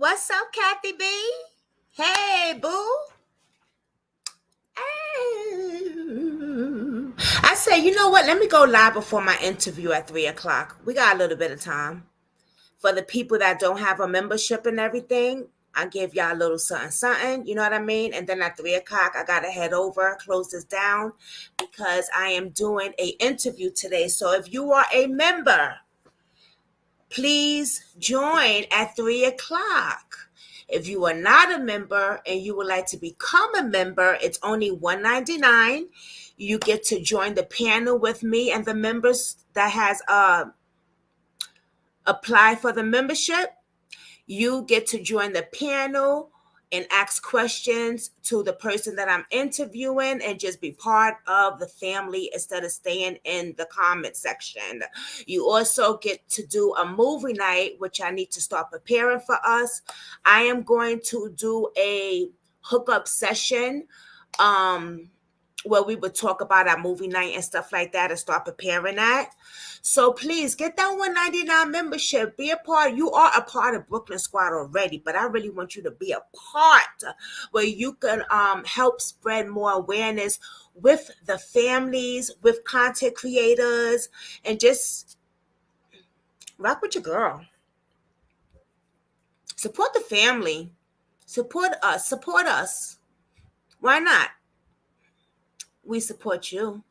What's up, Kathy B? Hey, boo. I said, you know what? Let me go live before my interview at 3 o'clock. We got a little bit of time. For the people that don't have a membership and everything, I give y'all a little something, something. You know what I mean? And then at 3 o'clock, I gotta head over, close this down because I am doing a interview today. So if you are a member, please join at 3 o'clock. If you are not a member and you would like to become a member, it's only $199. You get to join the panel with me and the members that has applied for the membership. You get to join the panel and ask questions to the person that I'm interviewing and just be part of the family instead of staying in the comment section. You also get to do a movie night, which I need to start preparing for us. I am going to do a hookup session where we would talk about our movie night and stuff like that and start preparing that. So please get that $199 membership. Be a part. You are a part of Brooklyn Squad already, but I really want you to be a part where you can help spread more awareness with the families, with content creators, and just rock with your girl. Support the family. Support us. Support us. Why not? We support you,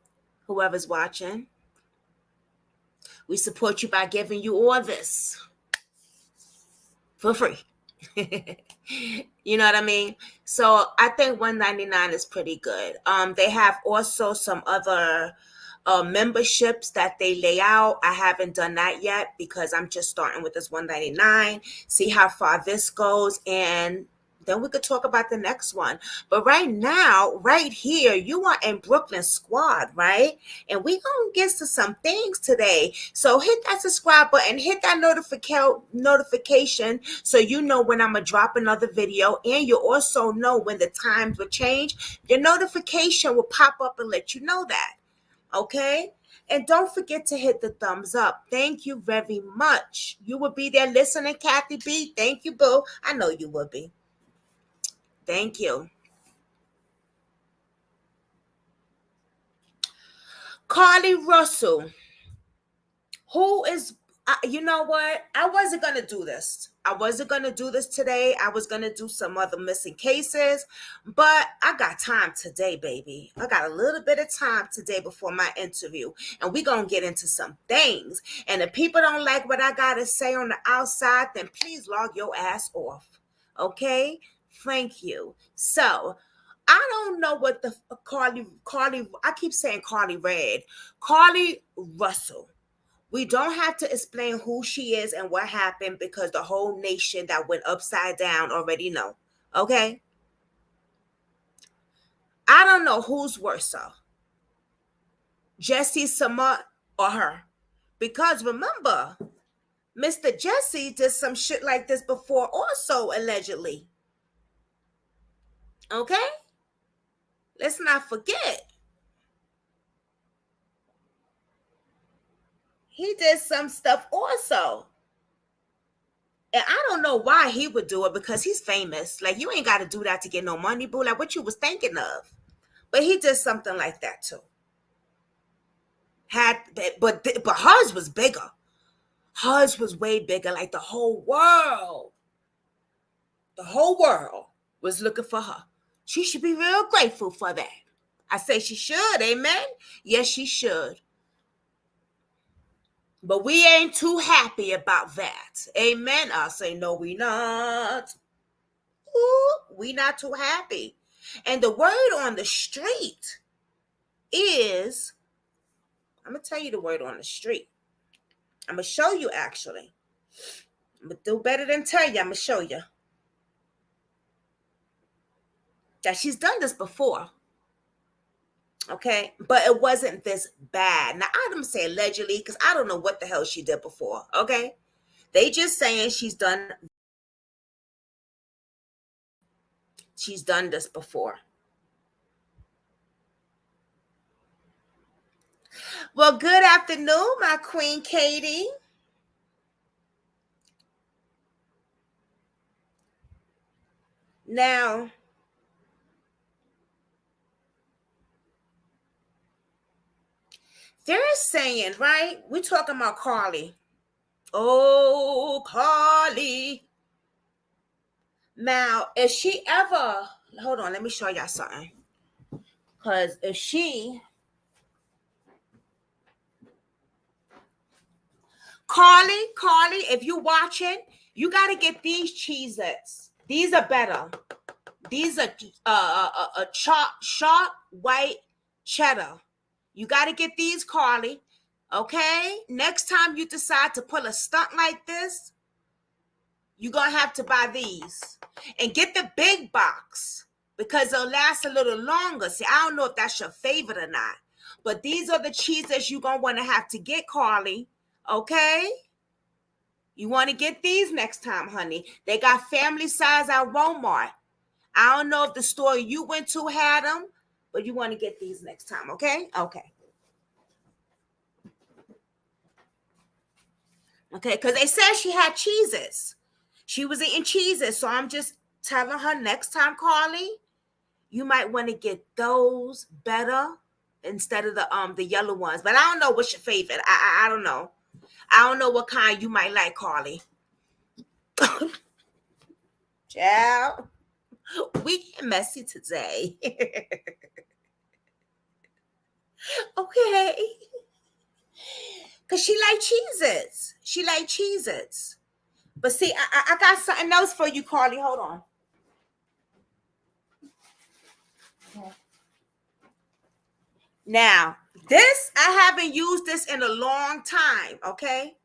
whoever's watching. We support you by giving you all this for free. You know what I mean? So I think $199 is pretty good. They have also some other memberships that they lay out. I haven't done that yet because I'm just starting with this $199. See how far this goes, and then we could talk about the next one. But right now, right here, you are in Brooklyn Squad, right? And we gonna get to some things today. So hit that subscribe button, hit that notification so you know when I'm gonna drop another video, and you also know when the times will change. Your notification will pop up and let you know that. Okay? And don't forget to hit the thumbs up. Thank you very much. You will be there listening, Kathy B. Thank you, boo. I know you will be. Thank you. Carlee Russell, who is, you know what? I wasn't going to do this. I wasn't going to do this today. I was going to do some other missing cases, but I got time today, baby. I got a little bit of time today before my interview, and we're going to get into some things. And if people don't like what I got to say on the outside, then please log your ass off. Okay? Thank you. So, I don't know what the Carlee, I keep saying Carlee Russell. We don't have to explain who she is and what happened because the whole nation that went upside down already know. Okay? I don't know who's worse, though. Jesse Summer or her. Because remember, Mr. Jesse did some shit like this before also, allegedly. Okay? Let's not forget. He did some stuff also. And I don't know why he would do it because he's famous. Like, you ain't got to do that to get no money, boo. Like, what you was thinking of. But he did something like that, too. But hers was bigger. Hers was way bigger. Like, the whole world was looking for her. She should be real grateful for that. I say she should, amen? Yes, she should. But we ain't too happy about that. Amen. I say, no, we not. Ooh, we not too happy. And the word on the street is, I'm going to tell you the word on the street. I'm going to show you, actually. I'm going to do better than tell you. I'm going to show you. That she's done this before. Okay? But it wasn't this bad. Now, I'm going to say allegedly because I don't know what the hell she did before. Okay? They just saying she's done this before. Well, good afternoon, my Queen Katie. Now, they're saying, right? We're talking about Carlee. Oh, Carlee. Now, if she ever, hold on, let me show y'all something. Because if Carlee, if you watching, you got to get these Cheez-Its. These are better. These are a sharp white cheddar. You got to get these, Carlee. Okay? Next time you decide to pull a stunt like this, you're going to have to buy these. And get the big box because they'll last a little longer. See, I don't know if that's your favorite or not. But these are the Cheez-Its you're going to want to have to get, Carlee. Okay? You want to get these next time, honey. They got family size at Walmart. I don't know if the store you went to had them, but you want to get these next time, okay? Okay. Okay, because they said she had Cheez-Its. She was eating Cheez-Its, so I'm just telling her next time, Carlee, you might want to get those better instead of the yellow ones. But I don't know what's your favorite. I don't know. I don't know what kind you might like, Carlee. Ciao. We get messy today. Okay. Because she like Cheez-Its. She like Cheez-Its. But see, I got something else for you, Carlee. Hold on. Now, this, I haven't used this in a long time, okay?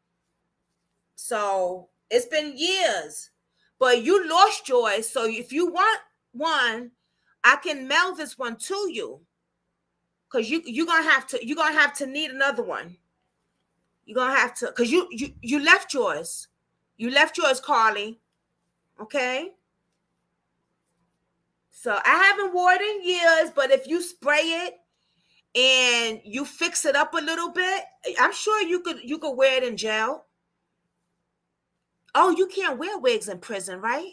So, it's been years. But you lost yours, so if you want one, I can mail this one to you. Because you're gonna have to need another one. You're gonna have to, because you left yours. You left yours, Carlee. Okay? So I haven't worn it in years, but if you spray it and you fix it up a little bit, I'm sure you could wear it in jail. Oh, you can't wear wigs in prison, right?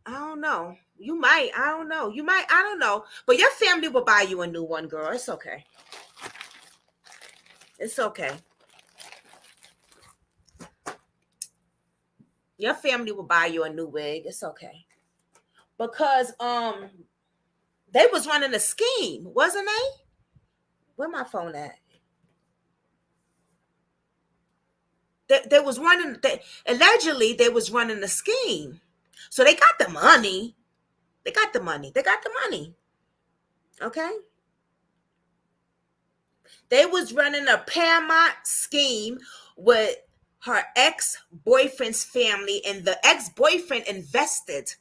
I don't know. You might. I don't know. You might. I don't know. But your family will buy you a new one, girl. It's okay. It's okay. Your family will buy you a new wig. It's okay. Because they was running a scheme, wasn't they? Where my phone at? They was running. Allegedly, they was running a scheme. So they got the money. They got the money. They got the money. Okay. They was running a Paramount scheme with her ex-boyfriend's family, and the ex-boyfriend invested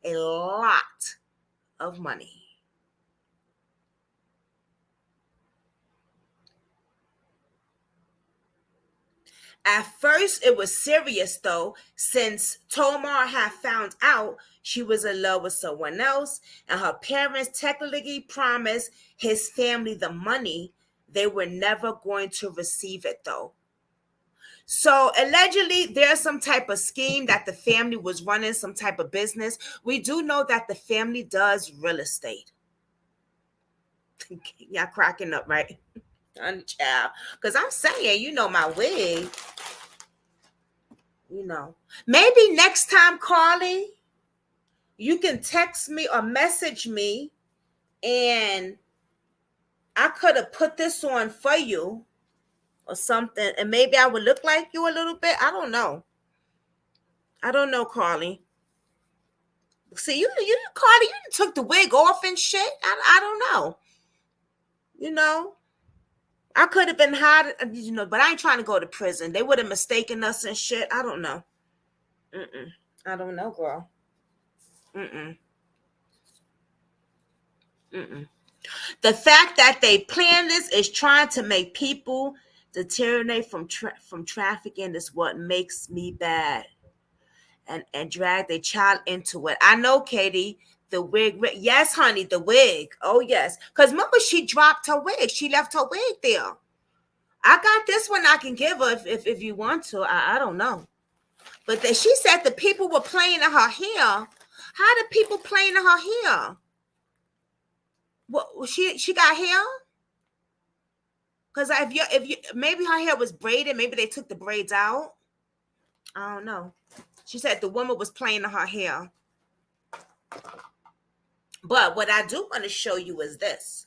a lot of money. At first, it was serious though, since Tomar had found out she was in love with someone else, and her parents technically promised his family the money. They were never going to receive it though. So allegedly, there's some type of scheme that the family was running, some type of business. We do know that the family does real estate. Y'all cracking up, right? Child. Because I'm saying, my wig. Maybe next time, Carlee, you can text me or message me, and I could have put this on for you or something, and maybe I would look like you a little bit. I don't know. Carlee. See, Carlee, you took the wig off and shit. I don't know. I could have been hot, but I ain't trying to go to prison. They would have mistaken us and shit. I don't know. I don't know, girl. Mm-mm. The fact that they plan this is trying to make people deteriorate from trafficking is what makes me bad, and drag their child into it. I know, Katie. The wig, yes, honey, the wig. Oh, yes. Because remember, she dropped her wig. She left her wig there. I got this one I can give her if you want to. I don't know. But she said the people were playing in her hair. How did people playing in her hair? What she got hair? Because if you maybe her hair was braided, maybe they took the braids out. I don't know. She said the woman was playing in her hair. But what I do want to show you is this.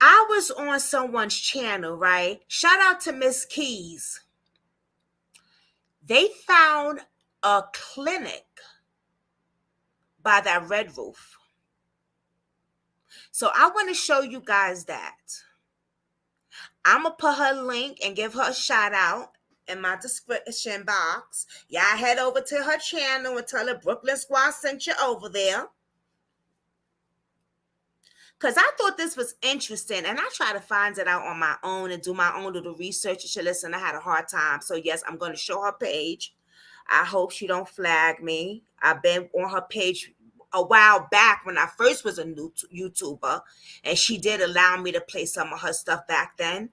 I was on someone's channel, right? Shout out to Miss Keys. They found a clinic by that red roof. So I want to show you guys that. I'm going to put her link and give her a shout out in my description box. Y'all head over to her channel and tell her Brooklyn Squad sent you over there. Because I thought this was interesting, and I try to find it out on my own and do my own little research. And listen, I had a hard time. So, yes, I'm going to show her page. I hope she don't flag me. I've been on her page a while back when I first was a new YouTuber, and she did allow me to play some of her stuff back then.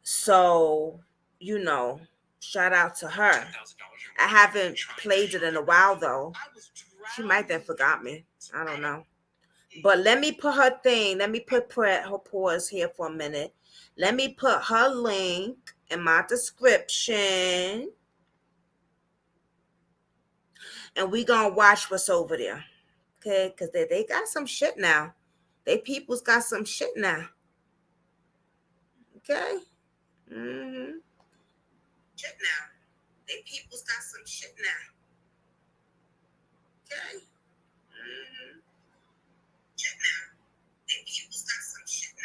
So, you know, shout out to her. I haven't played it in a while, though. She might have forgot me. I don't know. But let me put her thing. Let me put her pause here for a minute. Let me put her link in my description. And we going to watch what's over there. Okay? Because they got some shit now. They people's got some shit now. Okay? Mm-hmm. Shit now. They people's got some shit now. Okay? Mm-hmm. Shit now. They people's got some shit now.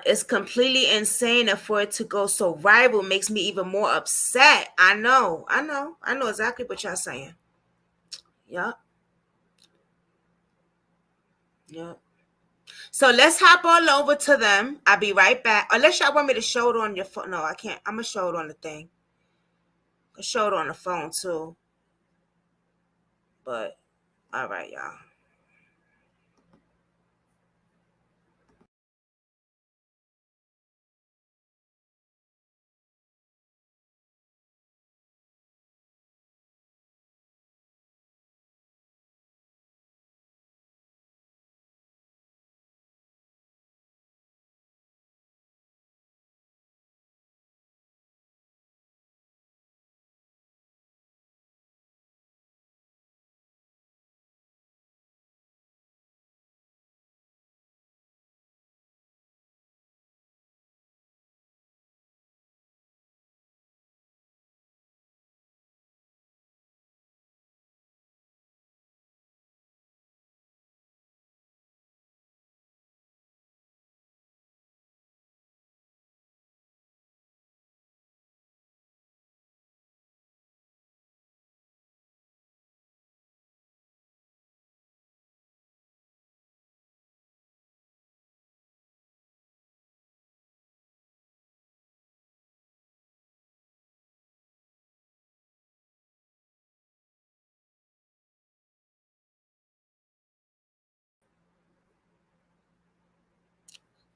It's completely insane, and for it to go so viral makes me even more upset. I know exactly what y'all saying. Yep. So let's hop all over to them. I'll be right back. Unless y'all want me to show it on your phone. No, I can't. I'm gonna show it on the thing. I'll show it on the phone too. But all right, y'all.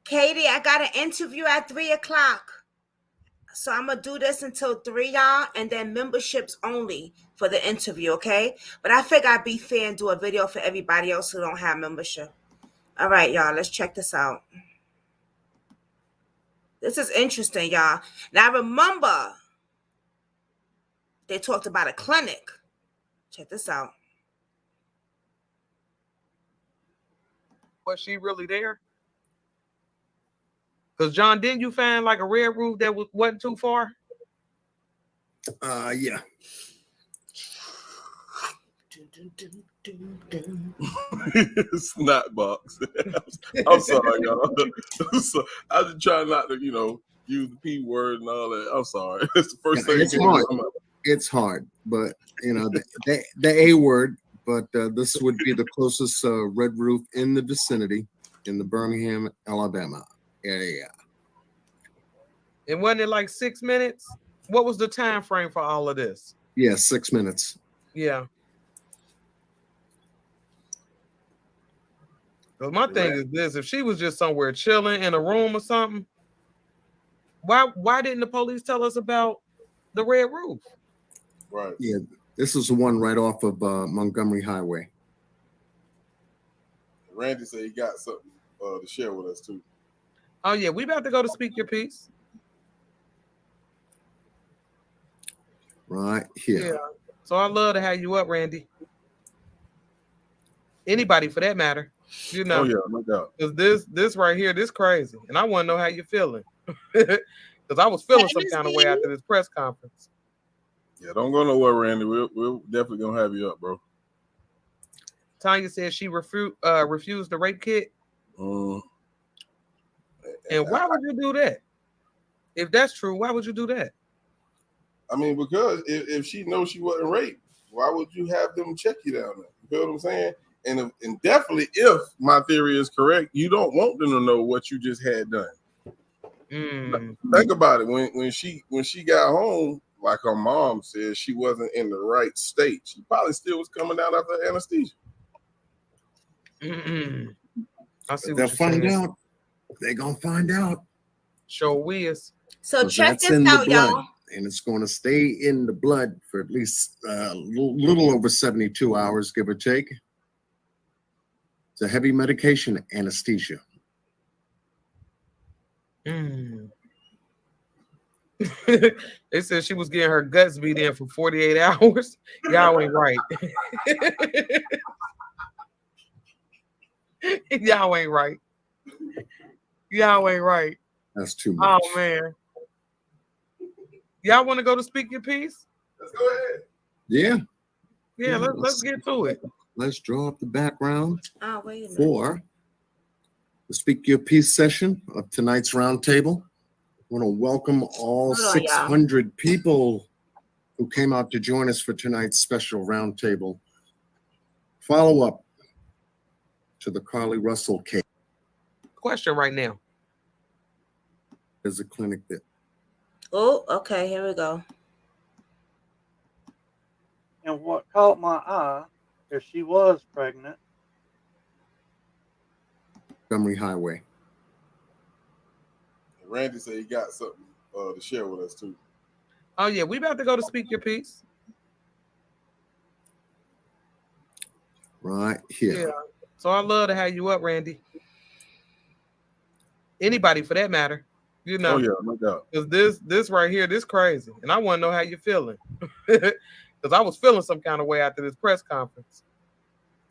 Katie, I got an interview at 3:00. So I'm gonna do this until 3, y'all, and then memberships only for the interview, okay? But I figure I'd be fair and do a video for everybody else who don't have membership. All right, y'all, let's check this out. This is interesting, y'all. Now remember, they talked about a clinic. Check this out. Was she really there? Because John, didn't you find like a red roof that wasn't too far? Yeah. Snot box. I'm sorry, y'all. So, I was trying not to, use the P word and all that. I'm sorry. It's the first thing. It's hard. It's hard, but the A word. But this would be the closest red roof in the vicinity in the Birmingham, Alabama area. And wasn't it like 6 minutes? What was the time frame for all of this? Yeah, 6 minutes. Yeah. Because my thing is this: if she was just somewhere chilling in a room or something, why didn't the police tell us about the red roof. Right. Yeah, this is the one right off of Montgomery Highway. Randy said he got something to share with us too. Oh yeah, we about to go to Speak Your Piece. Right here. Yeah. So I love to have you up, Randy. Anybody for that matter, you know. Oh yeah, no doubt. Because this right here, this crazy, and I want to know how you're feeling. Because I was feeling some kind of way after this press conference. Yeah, don't go nowhere, Randy. We're definitely gonna have you up, bro. Tanya said she refused the rape kit. And why would you do that? If that's true, why would you do that? I mean, because if she knows she wasn't raped, why would you have them check you down there? You feel what I'm saying? And definitely, if my theory is correct, you don't want them to know what you just had done. Think about it. When she got home, like her mom said, she wasn't in the right state. She probably still was coming out after anesthesia. I see what They'll you're find saying. out. They're gonna find out. Sure is. So check that's this in out, the blood, y'all. and it's going to stay in the blood for at least a little over 72 hours, give or take. It's a heavy medication anesthesia. They said she was getting her guts beat in for 48 hours. Y'all ain't right. Y'all ain't right. Y'all ain't right. That's too much. Oh man. Y'all want to go to Speak Your Piece? Let's go ahead. Yeah. Yeah, let's get to it. Let's draw up the background Oh, wait a minute. for the Speak Your Piece session of tonight's roundtable. I want to welcome all 600 people who came out to join us for tonight's special roundtable. Follow up to the Carlee Russell case. Question right now. There's a clinic there. Oh, okay, here we go. And what caught my eye is she was pregnant. Montgomery Highway. Randy said he got something to share with us too. Oh yeah, we about to go to Speak Your Piece. Right here. Yeah. So I love to have you up, Randy. Anybody for that matter, you know. Oh yeah, no doubt. Because this right here, this crazy, and I want to know how you're feeling. Because I was feeling some kind of way after this press conference.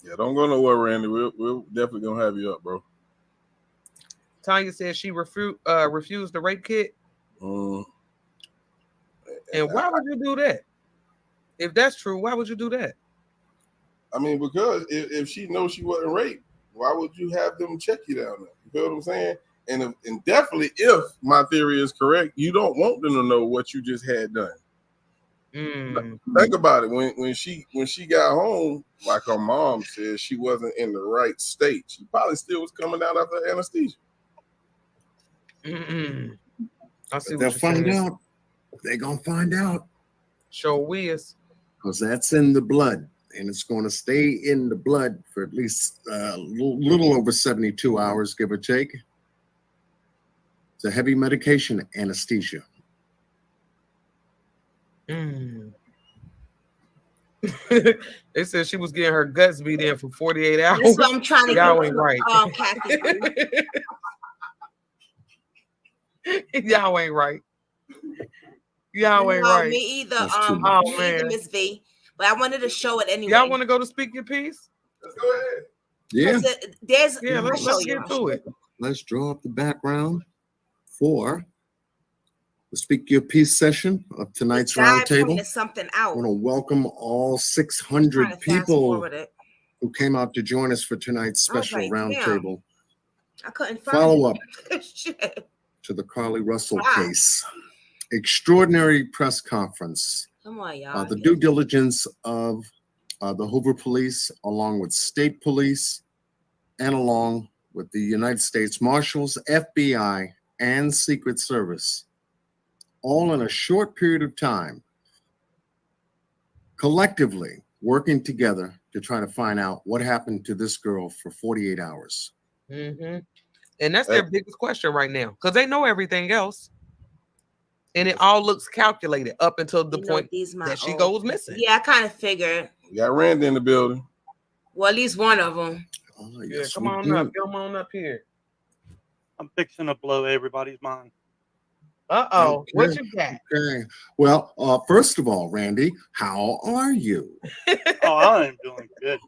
Yeah, don't go nowhere, Randy. We're definitely gonna have you up, bro. Tanya said she refused the rape kit. And why would you do that? If that's true, why would you do that? I mean, because if she knows she wasn't raped, why would you have them check you down there? You feel what I'm saying? And definitely, if my theory is correct, you don't want them to know what you just had done. Think about it. When she got home, like her mom said, she wasn't in the right state. She probably still was coming out after anesthesia. I see what They'll you're find saying. out. They're gonna find out. Sure is. Because that's in the blood, and it's going to stay in the blood for at least a little over 72 hours, give or take. It's a heavy medication anesthesia. They said she was getting her guts beat in for 48 hours. That's what I'm trying to Y'all get ain't right. Kathy. Y'all ain't right. Y'all ain't right. Me either. Oh man, Miss V. But I wanted to show it anyway. Y'all want to go to Speak Your Piece? Let's go ahead. Yeah. Let's get to it. Let's draw up the background for the Speak Your Piece session of tonight's roundtable. Something out. I want to welcome all 600 people who came out to join us for tonight's special roundtable. I couldn't find Follow up Shit. to the Carlee Russell case. Extraordinary press conference. Come on, y'all. The due diligence of the Hoover Police, along with state police, and along with the United States Marshals, FBI, and Secret Service, all in a short period of time, collectively working together to try to find out what happened to this girl for 48 hours. And that's their biggest question right now, because they know everything else. And it all looks calculated up until the You know, point these my that she old- goes missing. Yeah, I kind of figured. We got Randy in the building. Well, at least one of them. Oh, Yeah, yes, come we on do. up. Come on up here. I'm fixing to blow everybody's mind. Uh-oh. Okay. What you got? Okay. Well, first of all, Randy, how are you? Oh, I am doing good.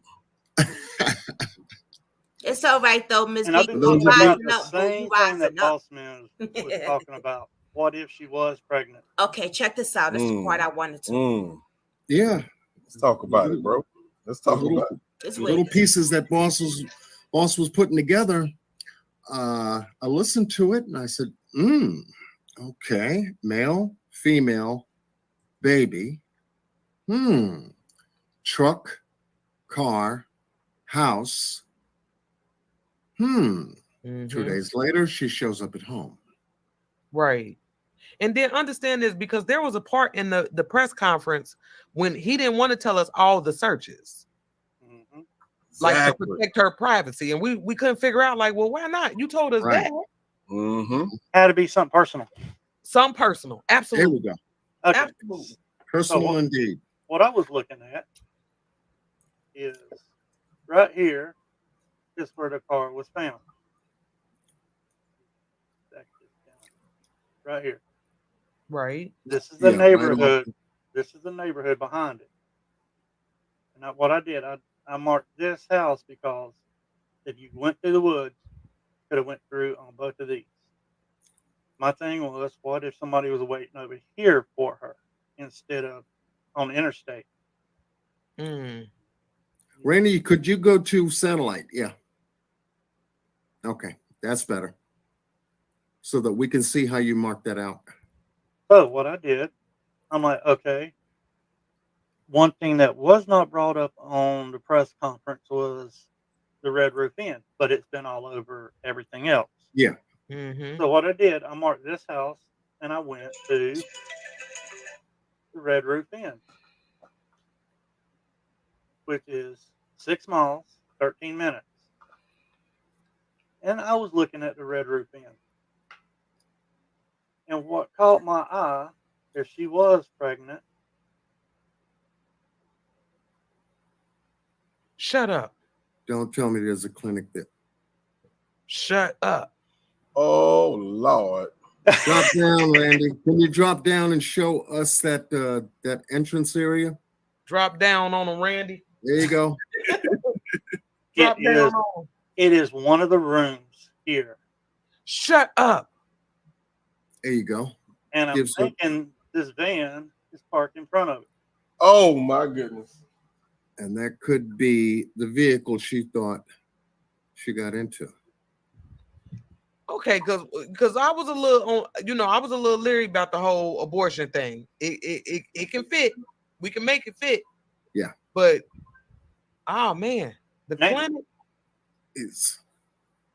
It's all right though, Miss And B. I've been You thinking about rising the up, boo. You same thing that rising up. Boss Man was talking about. What if she was pregnant? Okay, check this out. This is the part I wanted to. Yeah. Let's talk about it, bro. Let's talk Little- about it. This The way. little pieces that boss was putting together. I listened to it and I said, okay, male, female, baby, truck, car, house. 2 Mhm. days later, she shows up at home. Right. And then understand this, because there was a part in the press conference when he didn't want to tell us all the searches, Mhm. like to Exactly. protect her privacy. And we couldn't figure out, like, well, why not? You told us Right. that. Mm-hmm. Had to be something personal. Some personal. There Absolutely. we go. Okay. Absolutely. Personal So what- indeed. What I was looking at is right here is where the car was found. Right here. Right. This is the Yeah, right neighborhood. off- This is the neighborhood behind it. And what I did, I marked this house because if you went through the woods, could have went through on both of these. My thing was, what if somebody was waiting over here for her instead of on the interstate? Mm. Randy, could you go to satellite? Yeah. Okay, that's better. So that we can see how you mark that out. So what I did, I'm like, okay. One thing that was not brought up on the press conference was the Red Roof Inn, but it's been all over everything else. Yeah. Mm-hmm. So what I did, I marked this house and I went to the Red Roof Inn, which is 6 miles, 13 minutes. And I was looking at the Red Roof Inn. And what caught my eye is she was pregnant. Shut up. Don't tell me there's a clinic there. Shut up. Oh Lord. Drop down, Randy. Can you drop down and show us that that entrance area? Drop down on him, Randy. There you go. Drop It down is, on him. it is one of the rooms here. Shut up. There you go. And I'm Gives her- thinking this van is parked in front of it. Oh my goodness. And that could be the vehicle she thought she got into. Okay, because I was a little I was a little leery about the whole abortion thing. It can fit. We can make it fit. Yeah. But oh man, the Now- clinic. It's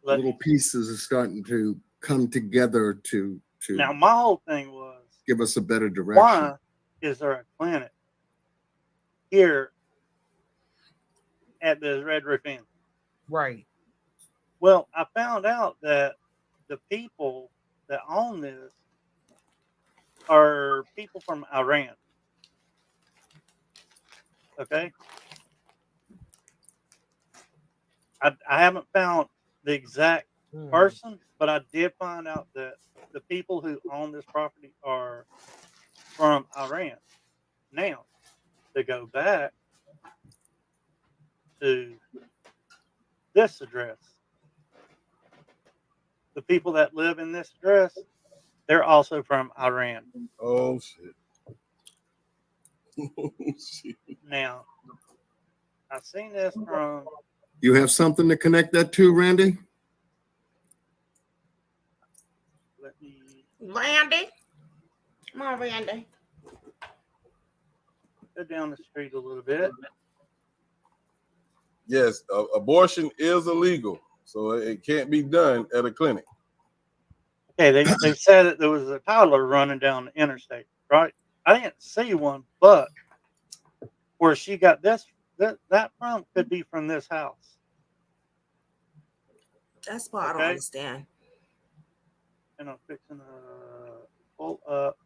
Let- little pieces are starting to come together to Now, my whole thing was, give us a better direction. why is there a clinic here at the Red Roof Inn? Right. Well, I found out that the people that own this are people from Iran. Okay. I haven't found the exact Hmm. person, but I did find out that the people who own this property are from Iran. Now, to go back to this address, the people that live in this address, they're also from Iran. Oh shit. Oh, shit. Now, I've seen this from, You have something to connect that to, Randy? let me Randy. Come on, Randy. go down the street a little bit. Yes, abortion is illegal, so it can't be done at a clinic. Okay, they said that there was a toddler running down the interstate, right? I didn't see one, but where she got that from could be from this house. That's part I don't Okay. understand. And I'm fixing to pull up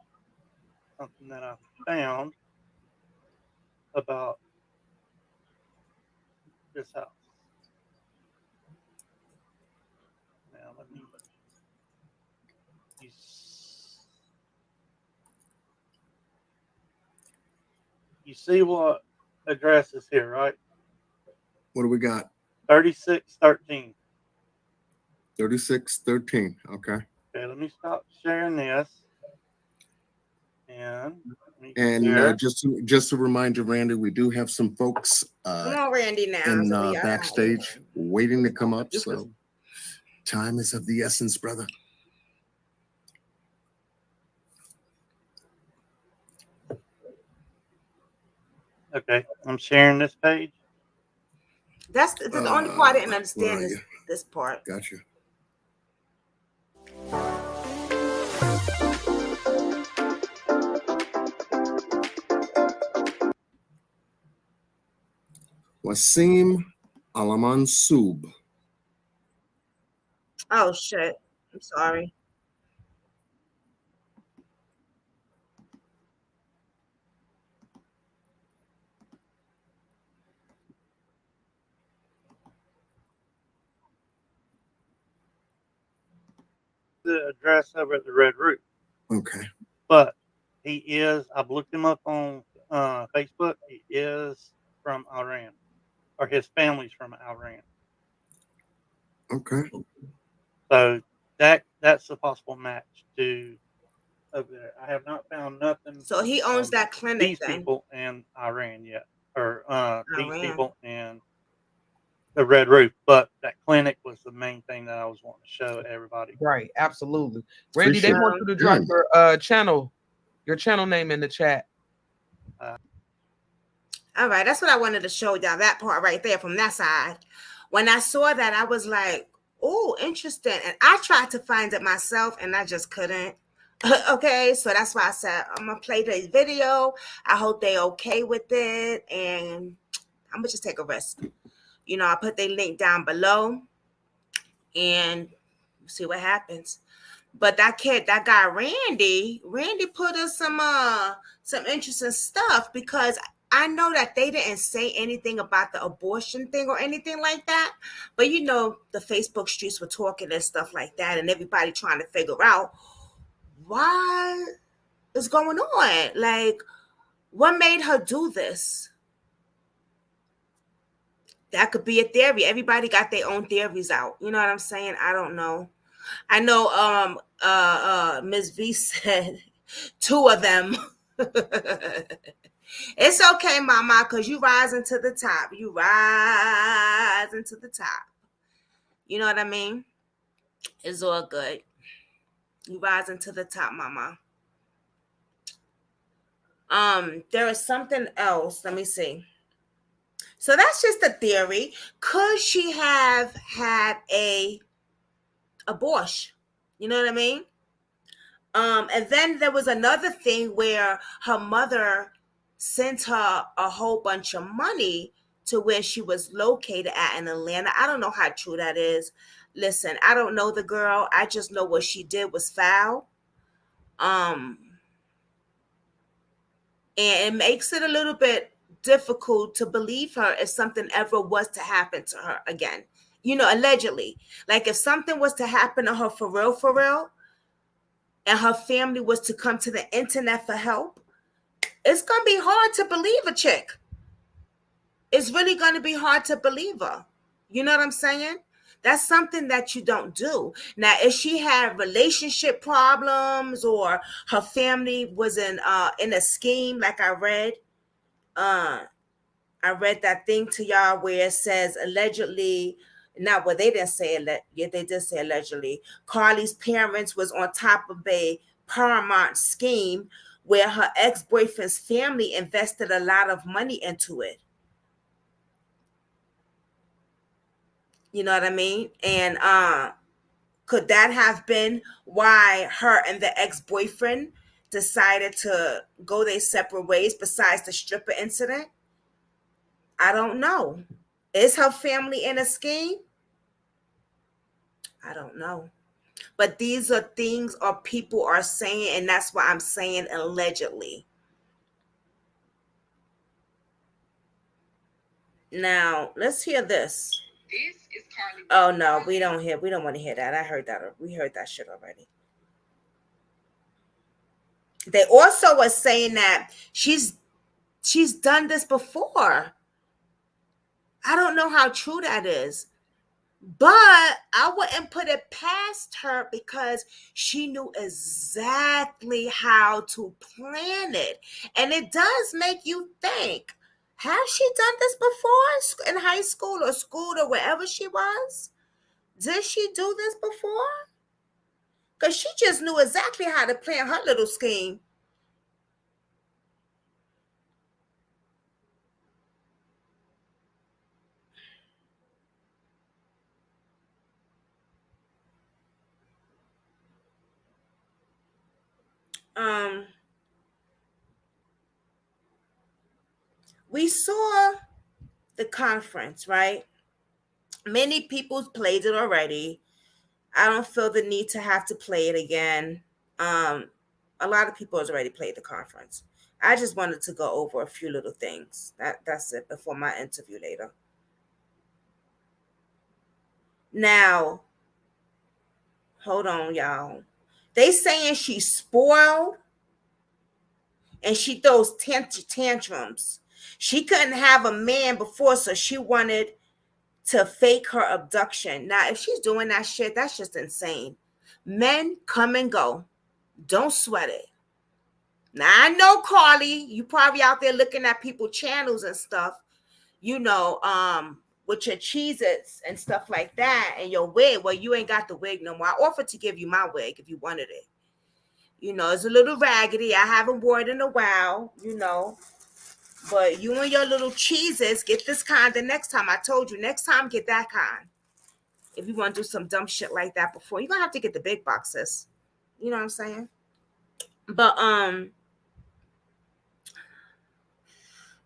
something that I found about this house. Now let me. You see what address is here, right? What do we got? 3613. 3613. Okay. Okay, let me stop sharing this. And just a reminder, Randy, we do have some folks Come on, Randy, now. in backstage waiting to come up. So time is of the essence, brother. okay, I'm sharing this page. That's the only part I didn't understand is this part. Gotcha. Wasim Alamansub. Oh shit! I'm sorry. The address over at the Red Roof. Okay. But he is, I've looked him up on Facebook. He is from Iran, or his family's from Iran. Okay. So that's a possible match to over there. I have not found nothing. So he owns that clinic. These people in Iran yet, or these people in the Red Roof, but that clinic was the main thing that I was wanting to show everybody. Right, absolutely. Randy, they want you to drop your channel name in the chat. All right, that's what I wanted to show y'all, that part right there from that side. When I saw that, I was like, oh, interesting. And I tried to find it myself and I just couldn't. Okay, so that's why I said I'm gonna play the video. I hope they okay with it, and I'm gonna just take a risk. You know, I put the link down below and see what happens. But that guy Randy put us some interesting stuff, because I know that they didn't say anything about the abortion thing or anything like that. But you know, the Facebook streets were talking and stuff like that, and everybody trying to figure out what is going on. Like, what made her do this? That could be a theory. Everybody got their own theories out. You know what I'm saying? I don't know. I know Ms. V said 2 of them. It's okay, mama, because you rising to the top. You rising to the top. You know what I mean? It's all good. You rising to the top, mama. There is something else. Let me see. So that's just a theory. Could she have had a abortion? You know what I mean? And then there was another thing where her mother sent her a whole bunch of money to where she was located at in Atlanta. I don't know how true that is. Listen, I don't know the girl. I just know what she did was foul. And it makes it a little bit difficult to believe her if something ever was to happen to her again. You know, allegedly. Like if something was to happen to her for real, and her family was to come to the internet for help, it's going to be hard to believe a chick. It's really going to be hard to believe her. You know what I'm saying? That's something that you don't do. Now, if she had relationship problems or her family was in a scheme, like I read that thing to y'all where it says allegedly, not what they didn't say, yet they did say allegedly. Carlee's parents was on top of a paramount scheme where her ex-boyfriend's family invested a lot of money into it. You know what I mean? And could that have been why her and the ex-boyfriend decided to go their separate ways besides the stripper incident? I don't know. Is her family in a scheme? I don't know. But these are things or people are saying, and that's why I'm saying allegedly. Now let's hear this. This is Carlee. Oh no, we don't want to hear that. I heard that. We heard that shit already. They also were saying that she's done this before. I don't know how true that is, but I wouldn't put it past her because she knew exactly how to plan it. And it does make you think, has she done this before in high school or wherever she was? Did she do this before? Because she just knew exactly how to plan her little scheme. We saw the conference, right? Many people played it already. I don't feel the need to have to play it again. A lot of people has already played the conference. I just wanted to go over a few little things. That's it before my interview later. Now, hold on, y'all. They saying she's spoiled and she throws tantrums. She couldn't have a man before, so she wanted to fake her abduction. Now, if she's doing that shit, that's just insane. Men come and go. Don't sweat it. Now, I know, Carlee, you probably out there looking at people's channels and stuff, you know, with your Cheez-Its and stuff like that and your wig. Well, you ain't got the wig no more. I offered to give you my wig if you wanted it. You know, it's a little raggedy. I haven't worn it in a while, you know. But you and your little Cheez-Its, get this kind the next time. I told you, next time, get that kind. If you want to do some dumb shit like that before, you're going to have to get the big boxes. You know what I'm saying? But,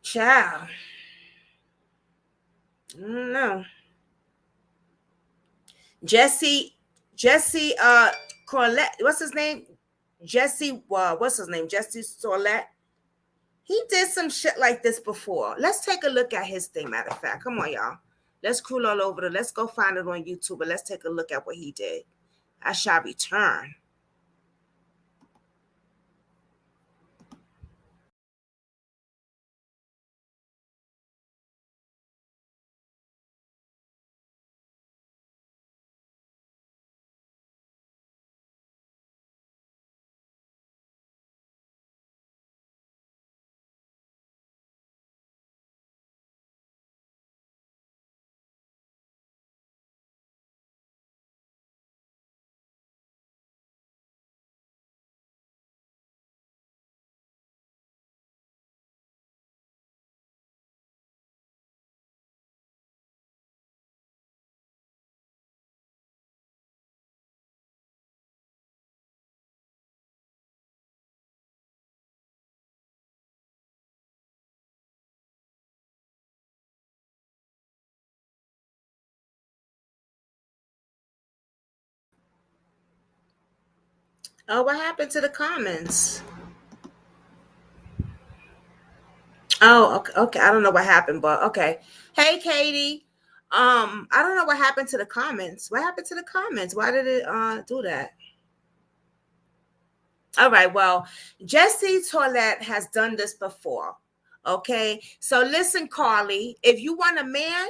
child. I don't know. Jesse, Corlett, what's his name? Jesse Solette. He did some shit like this before. Let's take a look at his thing, matter of fact. Come on, y'all. Let's cruise all over it. Let's go find it on YouTube, but let's take a look at what he did. I shall return. Oh, what happened to the comments? Oh, okay. I don't know what happened, but okay. Hey, Katie. I don't know what happened to the comments. What happened to the comments? Why did it do that? All right. Well, Jesse Toilette has done this before. Okay. So listen, Carlee, if you want a man,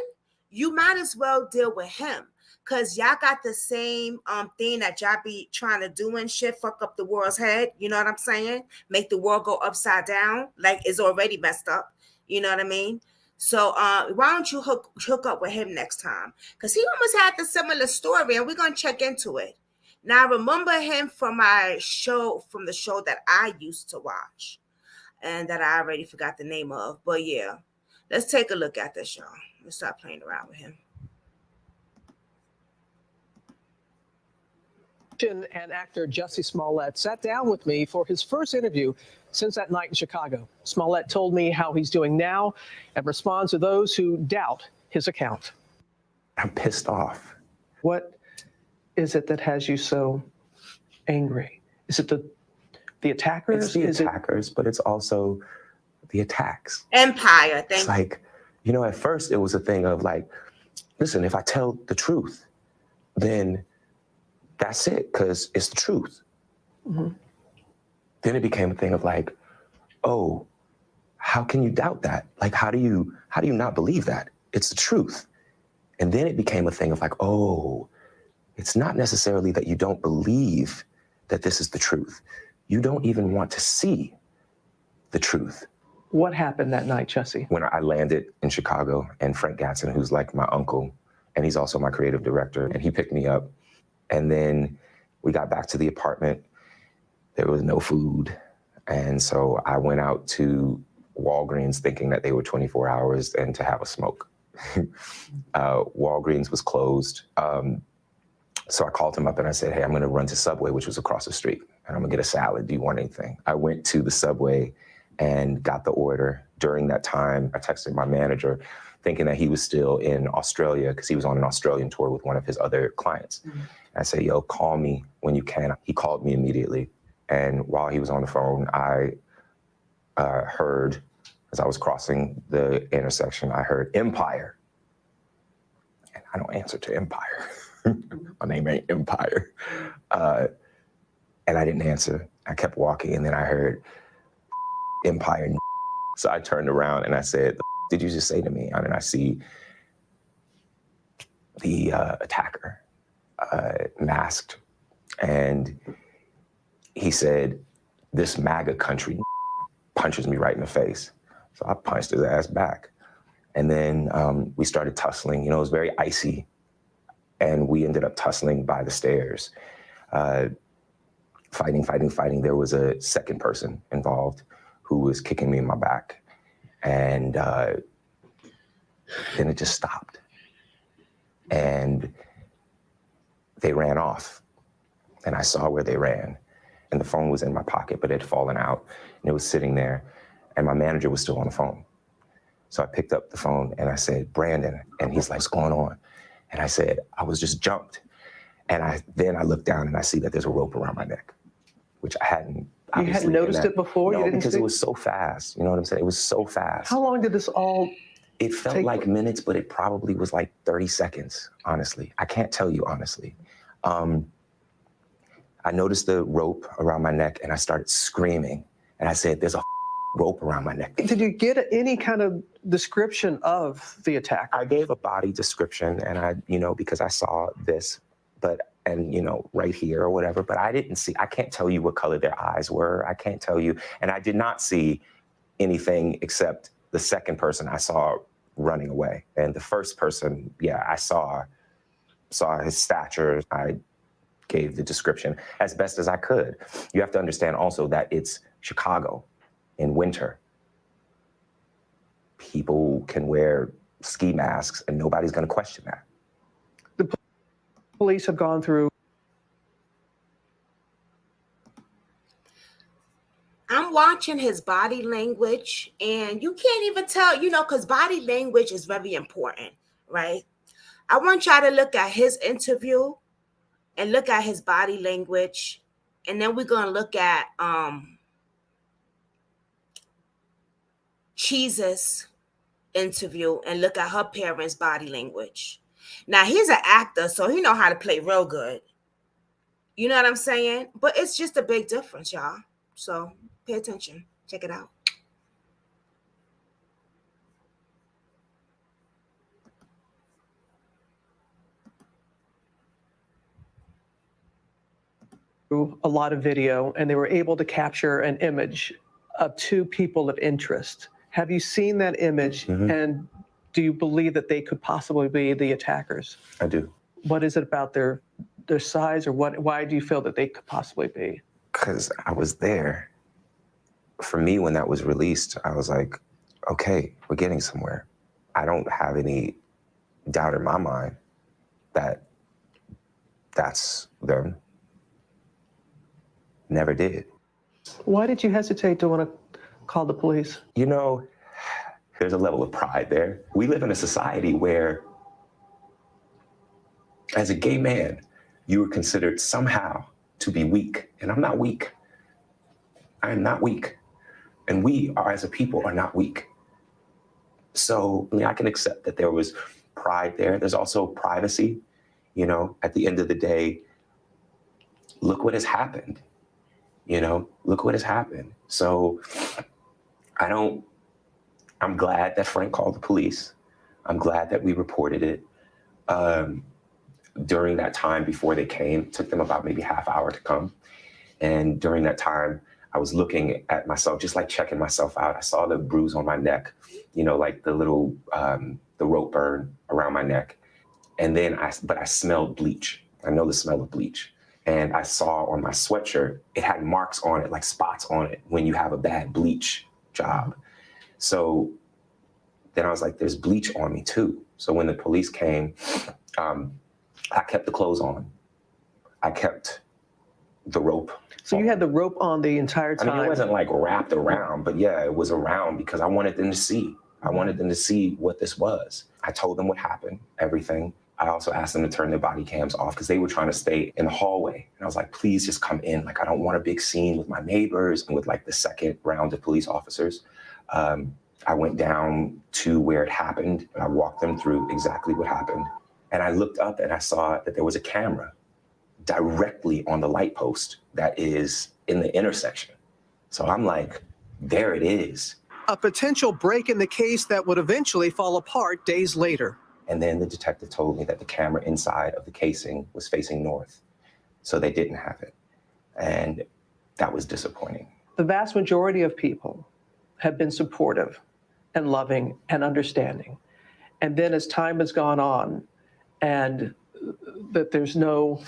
you might as well deal with him. Cause y'all got the same thing that y'all be trying to do and shit, fuck up the world's head. You know what I'm saying? Make the world go upside down, like it's already messed up. You know what I mean? So why don't you hook up with him next time? Cause he almost had the similar story, and we're gonna check into it. Now I remember him from the show that I used to watch, and that I already forgot the name of. But yeah, let's take a look at this, y'all. Let's stop playing around with him. And actor Jussie Smollett sat down with me for his first interview since that night in Chicago. Smollett told me how he's doing now and responds to those who doubt his account. I'm pissed off. What is it that has you so angry? Is it the attackers? It's the attackers, but it's also the attacks. Empire. It's like You know, at first it was a thing of like, listen, if I tell the truth, then that's it, because it's the truth. Mm-hmm. Then it became a thing of like, oh, how can you doubt that? Like, how do you not believe that? It's the truth. And then it became a thing of like, oh, it's not necessarily that you don't believe that this is the truth. You don't even want to see the truth. What happened that night, Jesse? When I landed in Chicago, and Frank Gatson, who's like my uncle, and he's also my creative director, and he picked me up. And then we got back to the apartment. There was no food. And so I went out to Walgreens thinking that they were 24 hours and to have a smoke. Walgreens was closed. So I called him up and I said, hey, I'm gonna run to Subway, which was across the street, and I'm gonna get a salad. Do you want anything? I went to the Subway and got the order. During that time, I texted my manager thinking that he was still in Australia because he was on an Australian tour with one of his other clients. Mm-hmm. I said, yo, call me when you can. He called me immediately. And while he was on the phone, I heard, as I was crossing the intersection, I heard Empire. And I don't answer to Empire. My name ain't Empire. And I didn't answer. I kept walking, and then I heard Empire. So I turned around and I said, did you just say to me? And then I see the attacker masked. And he said, this MAGA country punches me right in the face. So I punched his ass back. And then we started tussling. You know, it was very icy. And we ended up tussling by the stairs, fighting. There was a second person involved who was kicking me in my back. And then it just stopped. And they ran off. And I saw where they ran. And the phone was in my pocket, but it had fallen out. And it was sitting there. And my manager was still on the phone. So I picked up the phone and I said, Brandon. And he's like, what's going on? And I said, I was just jumped. And then I looked down and I see that there's a rope around my neck, which I hadn't. You hadn't noticed it before? No, you didn't because it was so fast. You know what I'm saying? It was so fast. How long did this all It felt like minutes, but it probably was like 30 seconds, honestly. I can't tell you honestly. I noticed the rope around my neck and I started screaming. And I said, there's a rope around my neck. Did you get any kind of description of the attack? I gave a body description, and I, because I saw this, right here or whatever, but I didn't see, I can't tell you what color their eyes were. I can't tell you. And I did not see anything except the second person I saw running away. And the first person, I saw his stature. I gave the description as best as I could. You have to understand also that it's Chicago in winter. People can wear ski masks and nobody's going to question that. The police have gone through. I'm watching his body language, and you can't even tell, because body language is very important, right? I want y'all to look at his interview and look at his body language, and then we're going to look at Cheese's interview and look at her parents' body language. Now, he's an actor, so he know how to play real good. You know what I'm saying? But it's just a big difference, y'all. So pay attention. Check it out. A lot of video, and they were able to capture an image of two people of interest. Have you seen that image? Mm-hmm. And do you believe that they could possibly be the attackers? I do. What is it about their size, or why do you feel that they could possibly be? Because I was there. For me, when that was released, I was like, okay, we're getting somewhere. I don't have any doubt in my mind that that's them. Never did. Why did you hesitate to want to call the police? There's a level of pride there. We live in a society where, as a gay man, you are considered somehow to be weak. And I'm not weak. I am not weak. And we are, as a people, are not weak. So I mean, I can accept that there was pride there. There's also privacy. You know, at the end of the day, look what has happened. You know, look what has happened. So I'm glad that Frank called the police. I'm glad that we reported it. During that time before they came, it took them about maybe half hour to come. And during that time, I was looking at myself, just like checking myself out. I saw the bruise on my neck, you know, like the little, the rope burn around my neck. And then I smelled bleach. I know the smell of bleach. And I saw on my sweatshirt, it had marks on it, like spots on it when you have a bad bleach job. So then I was like, there's bleach on me too. So when the police came, I kept the clothes on. I kept the rope. So you had the rope on the entire time? I mean, it wasn't like wrapped around, but yeah, it was around because I wanted them to see. I wanted them to see what this was. I told them what happened, everything. I also asked them to turn their body cams off because they were trying to stay in the hallway. And I was like, please just come in. Like, I don't want a big scene with my neighbors and with like the second round of police officers. I went down to where it happened and I walked them through exactly what happened. And I looked up and I saw that there was a camera directly on the light post that is in the intersection. So I'm like, there it is. A potential break in the case that would eventually fall apart days later. And then the detective told me that the camera inside of the casing was facing north. So they didn't have it. And that was disappointing. The vast majority of people have been supportive and loving and understanding. And then as time has gone on and that there's no,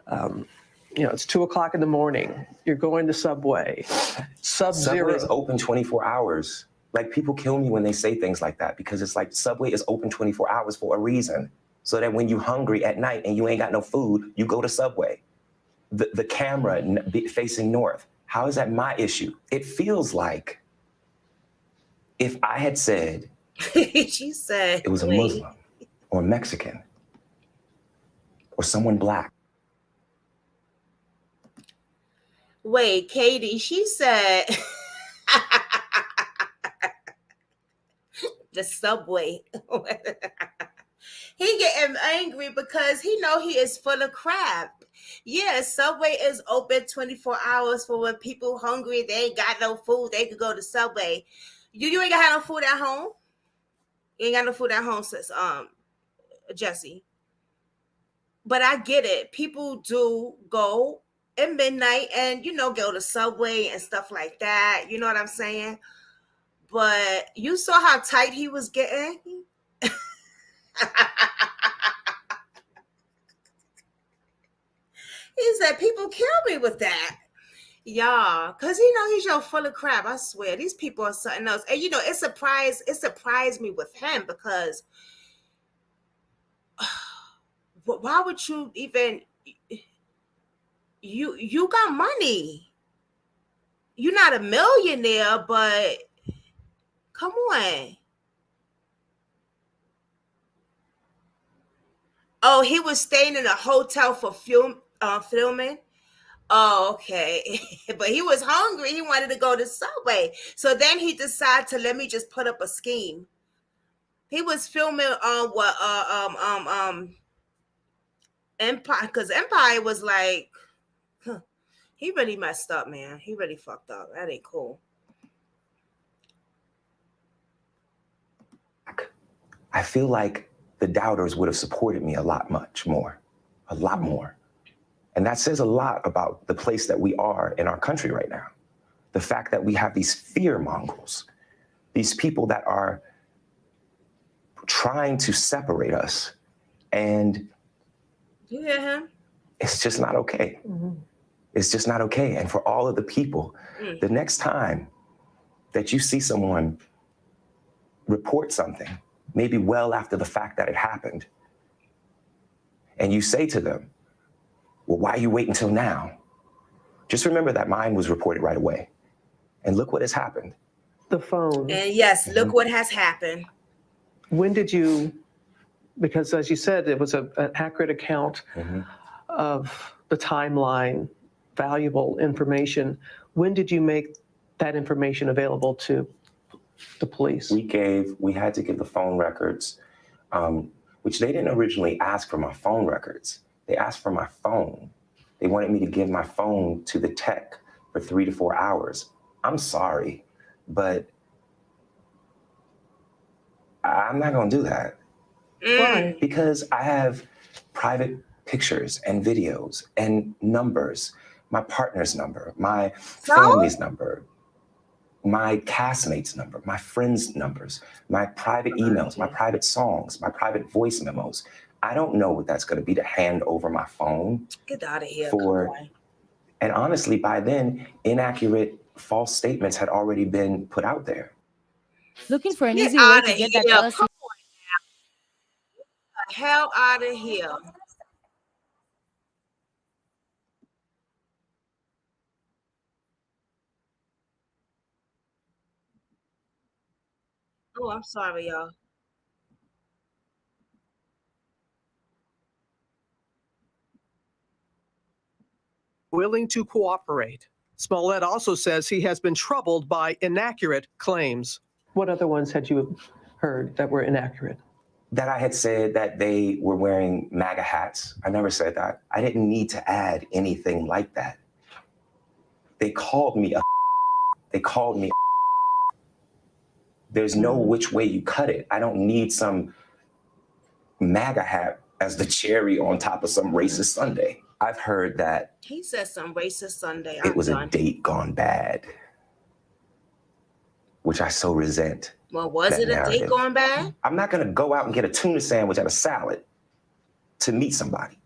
it's 2:00 in the morning, you're going to Subway, Sub-Zero. Subway is open 24 hours. Like, people kill me when they say things like that because it's like Subway is open 24 hours for a reason. So that when you're hungry at night and you ain't got no food, you go to Subway. The camera facing north, how is that my issue? It feels like if I had said she said it was a Muslim or Mexican or someone black. Wait, Katie, she said the Subway. He getting angry because he know he is full of crap. Yeah, Subway is open 24 hours for when people hungry, they ain't got no food, they could go to Subway. You ain't got no food at home? You ain't got no food at home, sis, Jesse. But I get it. People do go at midnight and, go to Subway and stuff like that. You know what I'm saying? But you saw how tight he was getting? He said, people kill me with that. Y'all, because he's so full of crap. I swear, these people are something else. And it surprised me with him because why would you even, you got money. You're not a millionaire, but come on. Oh, he was staying in a hotel for filming. Oh, okay. But he was hungry. He wanted to go to Subway. So then he decided to let me just put up a scheme. He was filming on Empire, because Empire was like, he really messed up, man. He really fucked up. That ain't cool. I feel like the doubters would have supported me a lot more. And that says a lot about the place that we are in our country right now. The fact that we have these fear mongers, these people that are trying to separate us. And you hear him? It's just not okay. Mm-hmm. It's just not okay. And for all of the people, the next time that you see someone report something, maybe well after the fact that it happened, and you say to them, well, why are you waiting until now? Just remember that mine was reported right away. And look what has happened. The phone. And yes, look what has happened. When did you, because as you said, it was an accurate account of the timeline, valuable information. When did you make that information available to the police? We had to give the phone records, which they didn't originally ask for my phone records. They asked for my phone. They wanted me to give my phone to the tech for 3 to 4 hours. I'm sorry, but I'm not gonna do that. Why? Because I have private pictures and videos and numbers, my partner's number, my family's number, my castmates' number, my friends' numbers, my private emails, my private songs, my private voice memos. I don't know what that's going to be to hand over my phone. Get out of here. And honestly, by then, inaccurate, false statements had already been put out there. Looking for an easy way to get that LLC. Come on now. Get the hell out of here. Oh, I'm sorry, y'all. Willing to cooperate. Smollett also says he has been troubled by inaccurate claims. What other ones had you heard that were inaccurate? That I had said that they were wearing MAGA hats. I never said that. I didn't need to add anything like that. They called me a. They called me. There's no which way you cut it. I don't need some MAGA hat as the cherry on top of some racist sundae. I've heard that. He said some racist Sunday. It was a date gone bad, which I so resent. Well, was it a date gone bad? I'm not going to go out and get a tuna sandwich and a salad to meet somebody.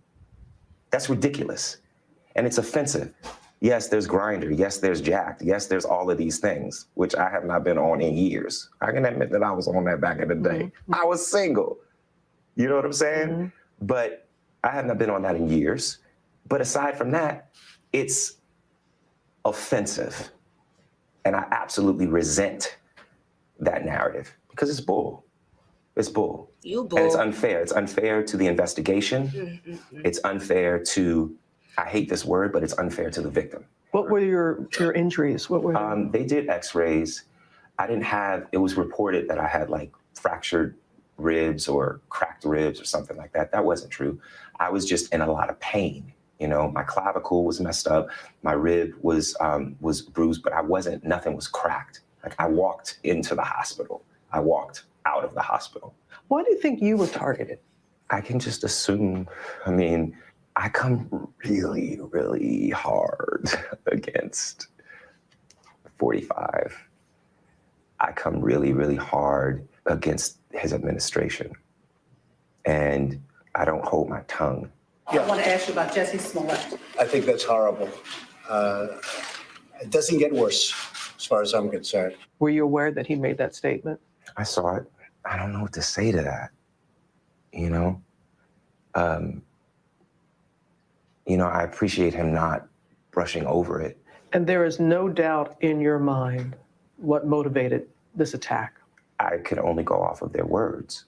That's ridiculous. And it's offensive. Yes, there's Grindr. Yes, there's Jacked. Yes, there's all of these things, which I have not been on in years. I can admit that I was on that back in the day. Mm-hmm. I was single. You know what I'm saying? Mm-hmm. But I have not been on that in years. But aside from that, it's offensive. And I absolutely resent that narrative because it's bull. It's bull. You bull. And it's unfair. It's unfair to the investigation. Mm-hmm. It's unfair to, I hate this word, but it's unfair to the victim. What were your injuries? What were they did x-rays. I didn't have, it was reported that I had like fractured ribs or cracked ribs or something like that. That wasn't true. I was just in a lot of pain. You know, my clavicle was messed up. My rib was bruised, but nothing was cracked. Like I walked into the hospital. I walked out of the hospital. Why do you think you were targeted? I can just assume, I mean, I come really, really hard against 45. I come really, really hard against his administration. And I don't hold my tongue. I want to ask you about Jussie Smollett. I think that's horrible. It doesn't get worse, as far as I'm concerned. Were you aware that he made that statement? I saw it. I don't know what to say to that. You know? I appreciate him not brushing over it. And there is no doubt in your mind what motivated this attack. I could only go off of their words.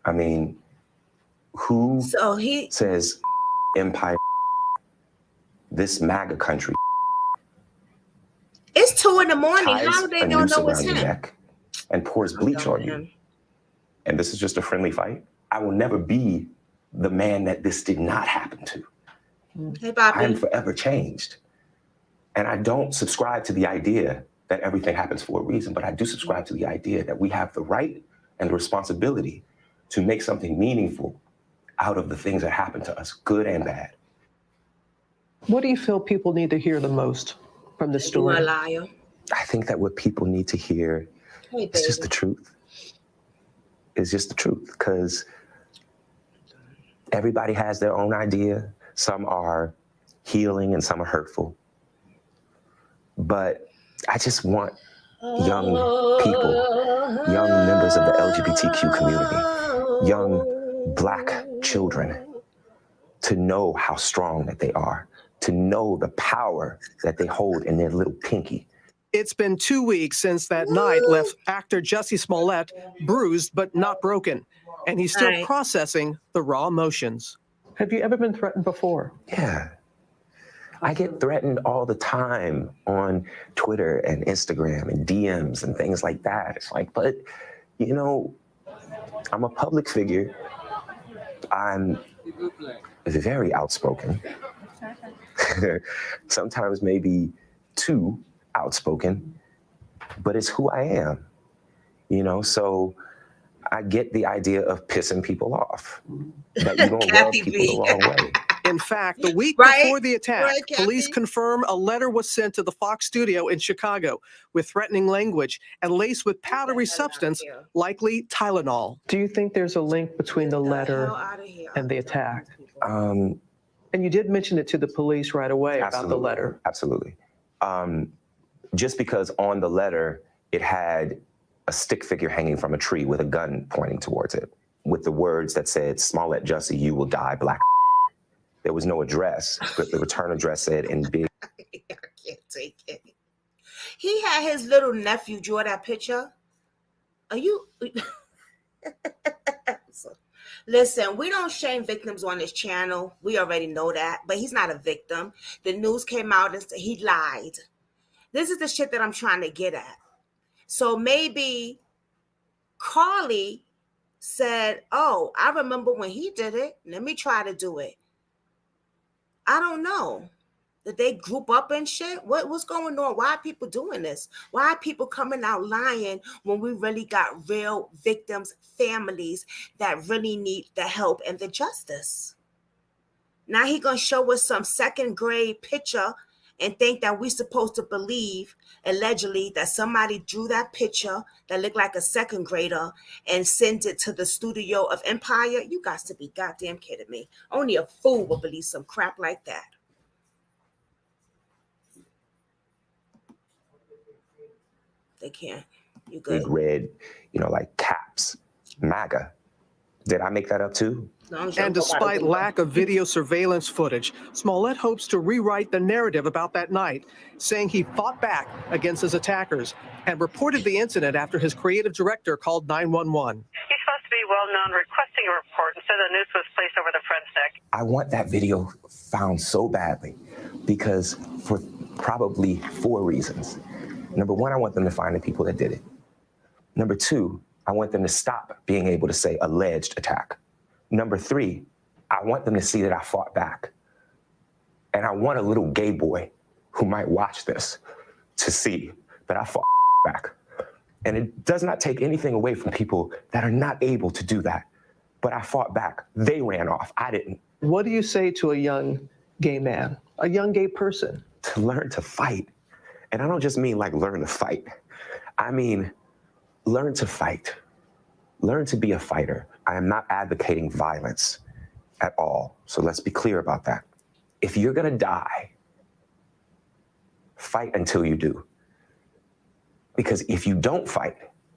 I mean, who says empire, this MAGA country? It's 2 a.m. How they don't know it's him? And pours bleach on you. And this is just a friendly fight. I will never be the man that this did not happen to. Hey, Bobby. I am forever changed. And I don't subscribe to the idea that everything happens for a reason, but I do subscribe to the idea that we have the right and the responsibility to make something meaningful out of the things that happen to us, good and bad. What do you feel people need to hear the most from this story? You're a liar. I think that what people need to hear is just the truth. It's just the truth, because everybody has their own idea. Some are healing and some are hurtful. But I just want young people, young members of the LGBTQ community, young Black children to know how strong that they are, to know the power that they hold in their little pinky. It's been 2 weeks since that night left actor Jussie Smollett bruised but not broken, and he's still processing the raw emotions. Have you ever been threatened before? Yeah. I get threatened all the time on Twitter and Instagram and DMs and things like that. It's like, but, you know, I'm a public figure. I'm very outspoken. Sometimes maybe too outspoken, but it's who I am, you know? So I get the idea of pissing people off, that you're going to rub people the wrong way. In fact, the week Right? before the attack, Right, police Kathy? confirm a letter was sent to the Fox studio in Chicago with threatening language and laced with powdery substance, likely Tylenol. Do you think there's a link between the letter Hell out of here. and the attack? Um, And you did mention it to the police right away about the letter. Absolutely. Just because on the letter, it had a stick figure hanging from a tree with a gun pointing towards it, with the words that said, Smollett Jussie, you will die, black. There was no address, but the return address said in big. I can't take it. He had his little nephew draw that picture. Are you? Listen, we don't shame victims on this channel. We already know that, but he's not a victim. The news came out and said he lied. This is the shit that I'm trying to get at. So maybe Carlee said, oh, I remember when he did it. Let me try to do it. I don't know. Did they group up and shit? What's going on? Why are people doing this? Why are people coming out lying when we really got real victims, families that really need the help and the justice? Now he gonna show us some second grade picture and think that we're supposed to believe, allegedly, that somebody drew that picture that looked like a second grader and sent it to the studio of Empire? You got to be goddamn kidding me. Only a fool would believe some crap like that. They can't. You good? Big red, you know, like caps, MAGA. Did I make that up too? And despite lack of video surveillance footage, Smollett hopes to rewrite the narrative about that night, saying he fought back against his attackers and reported the incident after his creative director called 911. He's supposed to be well-known requesting a report, and so the noose was placed over the friend's neck. I want that video found so badly because for probably 4 reasons. Number one, I want them to find the people that did it. Number two, I want them to stop being able to say alleged attack. Number three, I want them to see that I fought back. And I want a little gay boy who might watch this to see that I fought back. And it does not take anything away from people that are not able to do that. But I fought back. They ran off. I didn't. What do you say to a young gay man, a young gay person? To learn to fight. And I don't just mean like learn to fight. I mean, learn to fight. Learn to be a fighter. I am not advocating violence at all. So let's be clear about that. If you're gonna die, fight until you do. Because if you don't fight,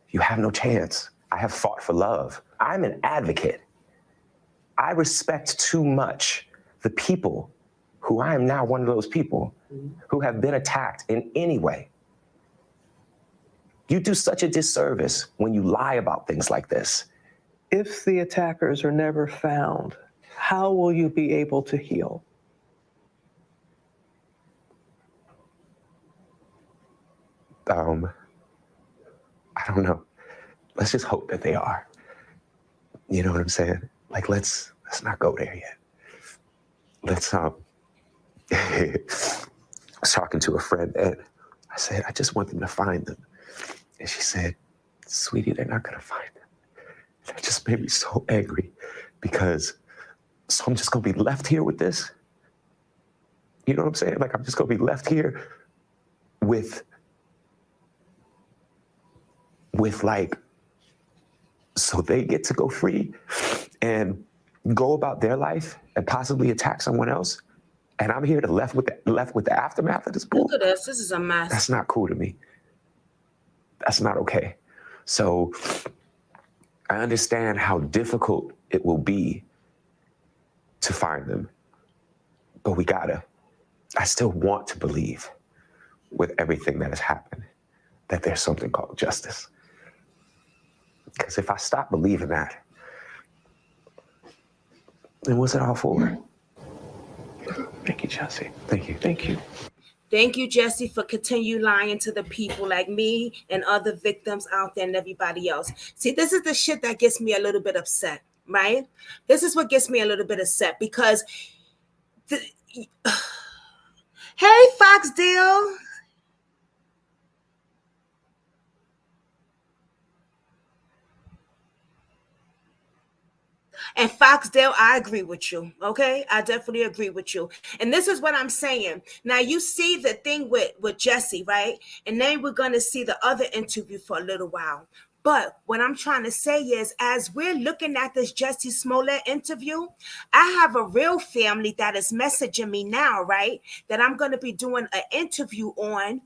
you have no chance. I have fought for love. I'm an advocate. I respect too much the people who I am now one of those people who have been attacked in any way. You do such a disservice when you lie about things like this. If the attackers are never found, how will you be able to heal? I don't know. Let's just hope that they are. You know what I'm saying? Like, let's not go there yet. Let's, I was talking to a friend and I said, I just want them to find them. And she said, sweetie, they're not gonna find them. That just made me so angry because, so I'm just gonna be left here with this? You know what I'm saying? Like, I'm just gonna be left here with like, so they get to go free and go about their life and possibly attack someone else. And I'm here to left with the aftermath of this bull. Look at this. This is a mess. That's not cool to me. That's not okay. So I understand how difficult it will be to find them, but I still want to believe with everything that has happened that there's something called justice. Because if I stop believing that, then what's it all for? Thank you, Jesse. Thank you. Thank you. Thank you, Jesse, for continue lying to the people like me and other victims out there and everybody else. See, this is the shit that gets me a little bit upset, right? This is what gets me a little bit upset because, hey, Foxdale. And Foxdale, I agree with you. Okay, I definitely agree with you. And this is what I'm saying. Now you see the thing with Jesse, right? And then we're gonna see the other interview for a little while. But what I'm trying to say is, as we're looking at this Jesse Smollett interview, I have a real family that is messaging me now, right? That I'm going to be doing an interview on,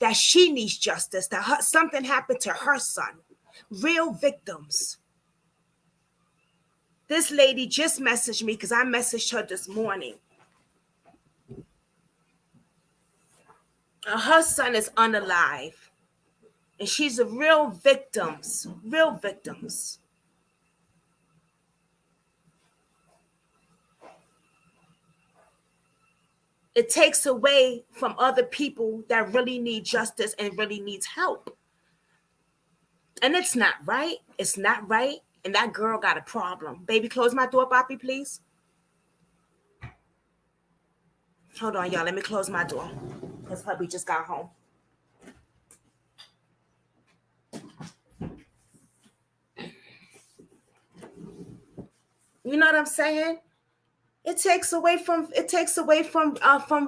that she needs justice, that something happened to her son. Real victims. This lady just messaged me because I messaged her this morning. Her son is unalive. And she's a real victims. Real victims. It takes away from other people that really need justice and really needs help. And it's not right. It's not right. And that girl got a problem. Baby, close my door, Poppy, please. Hold on, y'all. Let me close my door. Because hubby just got home. You know what I'm saying? It takes away from